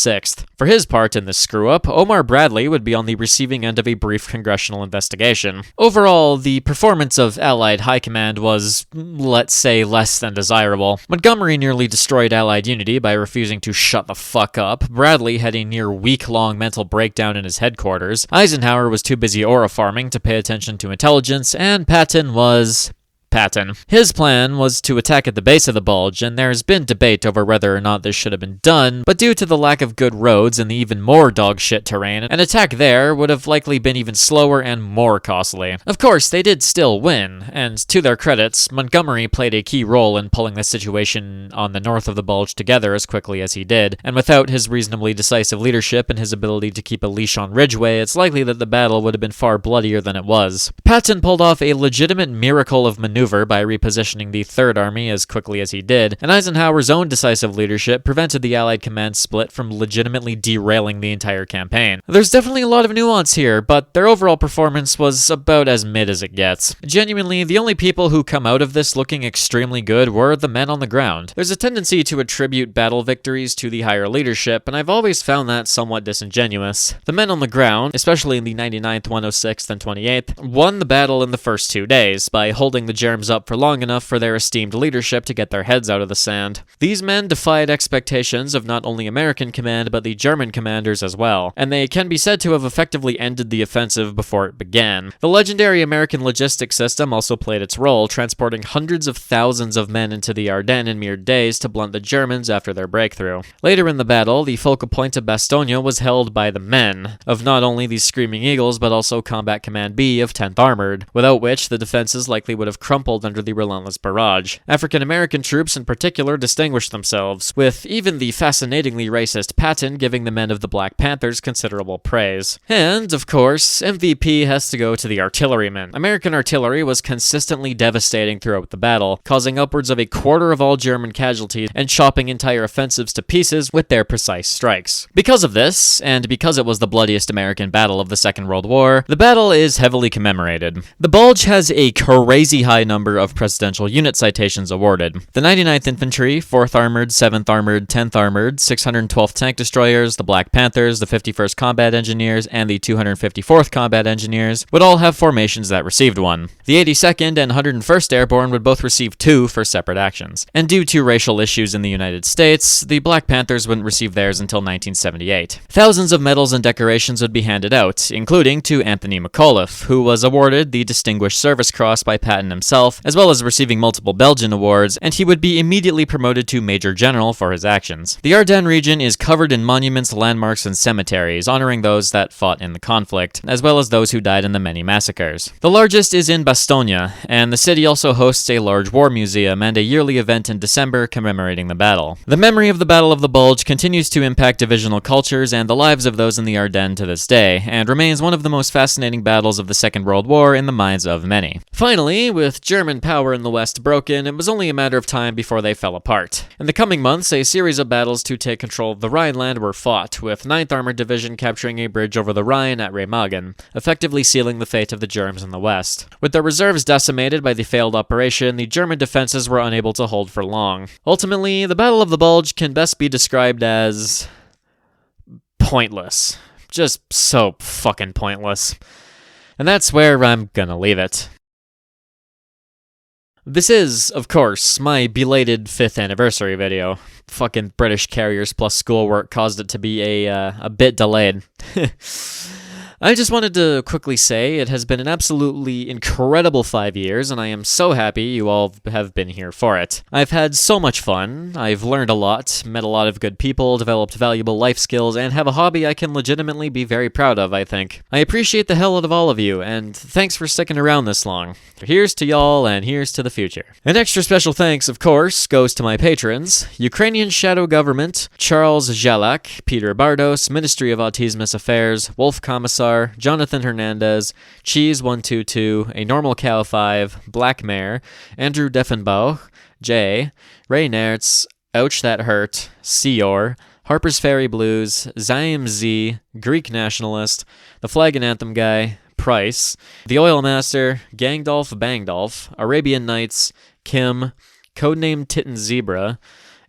For his part in this screw-up, Omar Bradley would be on the receiving end of a brief congressional investigation. Overall, the performance of Allied High Command was, let's say, less than desirable. Montgomery nearly destroyed Allied unity by refusing to shut the fuck up. Bradley had a near week-long mental breakdown in his headquarters. Eisenhower was too busy aura farming to pay attention to intelligence, and Patton was Patton. His plan was to attack at the base of the Bulge, and there's been debate over whether or not this should have been done, but due to the lack of good roads and the even more dogshit terrain, an attack there would have likely been even slower and more costly. Of course, they did still win, and to their credits, Montgomery played a key role in pulling the situation on the north of the Bulge together as quickly as he did, and without his reasonably decisive leadership and his ability to keep a leash on Ridgeway, it's likely that the battle would have been far bloodier than it was. Patton pulled off a legitimate miracle of maneuver by repositioning the Third Army as quickly as he did, and Eisenhower's own decisive leadership prevented the Allied command split from legitimately derailing the entire campaign. There's definitely a lot of nuance here, but their overall performance was about as mid as it gets. Genuinely, the only people who come out of this looking extremely good were the men on the ground. There's a tendency to attribute battle victories to the higher leadership, and I've always found that somewhat disingenuous. The men on the ground, especially in the 99th, 106th, and 28th, won the battle in the first 2 days by holding the Germans up for long enough for their esteemed leadership to get their heads out of the sand. These men defied expectations of not only American command but the German commanders as well, and they can be said to have effectively ended the offensive before it began. The legendary American logistics system also played its role, transporting hundreds of thousands of men into the Ardennes in mere days to blunt the Germans after their breakthrough. Later in the battle, the focal point of Bastogne was held by the men of not only the Screaming Eagles but also Combat Command B of 10th Armored, without which the defenses likely would have crumpled under the relentless barrage. African-American troops in particular distinguished themselves, with even the fascinatingly racist Patton giving the men of the Black Panthers considerable praise. And, of course, MVP has to go to the artillerymen. American artillery was consistently devastating throughout the battle, causing upwards of a quarter of all German casualties and chopping entire offensives to pieces with their precise strikes. Because of this, and because it was the bloodiest American battle of the Second World War, the battle is heavily commemorated. The Bulge has a crazy high number of presidential unit citations awarded. The 99th Infantry, 4th Armored, 7th Armored, 10th Armored, 612th Tank Destroyers, the Black Panthers, the 51st Combat Engineers, and the 254th Combat Engineers would all have formations that received one. The 82nd and 101st Airborne would both receive 2 for separate actions. And due to racial issues in the United States, the Black Panthers wouldn't receive theirs until 1978. Thousands of medals and decorations would be handed out, including to Anthony McAuliffe, who was awarded the Distinguished Service Cross by Patton himself, as well as receiving multiple Belgian awards, and he would be immediately promoted to Major General for his actions. The Ardennes region is covered in monuments, landmarks, and cemeteries, honoring those that fought in the conflict, as well as those who died in the many massacres. The largest is in Bastogne, and the city also hosts a large war museum and a yearly event in December commemorating the battle. The memory of the Battle of the Bulge continues to impact divisional cultures and the lives of those in the Ardennes to this day, and remains one of the most fascinating battles of the Second World War in the minds of many. Finally, with German power in the West broken, it was only a matter of time before they fell apart. In the coming months, a series of battles to take control of the Rhineland were fought, with 9th Armored Division capturing a bridge over the Rhine at Remagen, effectively sealing the fate of the Germans in the West. With their reserves decimated by the failed operation, the German defenses were unable to hold for long. Ultimately, the Battle of the Bulge can best be described as pointless. Just so fucking pointless. And that's where I'm gonna leave it. This is, of course, my belated 5th anniversary video. Fucking British carriers plus schoolwork caused it to be a bit delayed. I just wanted to quickly say it has been an absolutely incredible 5 years, and I am so happy you all have been here for it. I've had so much fun, I've learned a lot, met a lot of good people, developed valuable life skills, and have a hobby I can legitimately be very proud of, I think. I appreciate the hell out of all of you, and thanks for sticking around this long. Here's to y'all, and here's to the future. An extra special thanks, of course, goes to my patrons: Ukrainian Shadow Government, Charles Jalak, Peter Bardos, Ministry of Autismus Affairs, Wolf Commissar, Jonathan Hernandez, Cheese122, A Normal Cow 5, Black Mare, Andrew Deffenbauch, Jay, Ray Nertz, Ouch That Hurt, Seor, Harper's Ferry Blues, Zaim Z, Greek Nationalist, The Flag and Anthem Guy, Price, The Oil Master, Gangdolf Bangdolf, Arabian Nights, Kim, Codename Titten Zebra,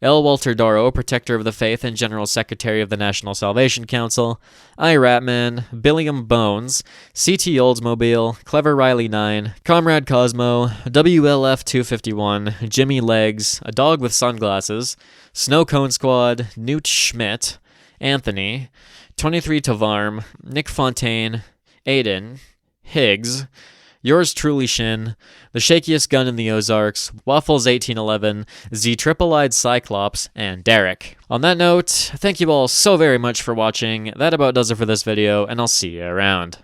L. Walter Doro, Protector of the Faith and General Secretary of the National Salvation Council, I. Ratman, Billiam Bones, C.T. Oldsmobile, Clever Riley 9, Comrade Cosmo, WLF 251, Jimmy Legs, A Dog with Sunglasses, Snow Cone Squad, Newt Schmidt, Anthony, 23 Tovarm, Nick Fontaine, Aiden, Higgs, Yours truly, Shin, The Shakiest Gun in the Ozarks, Waffles 1811, Z Triple-Eyed Cyclops, and Derek. On that note, thank you all so very much for watching. That about does it for this video, and I'll see you around.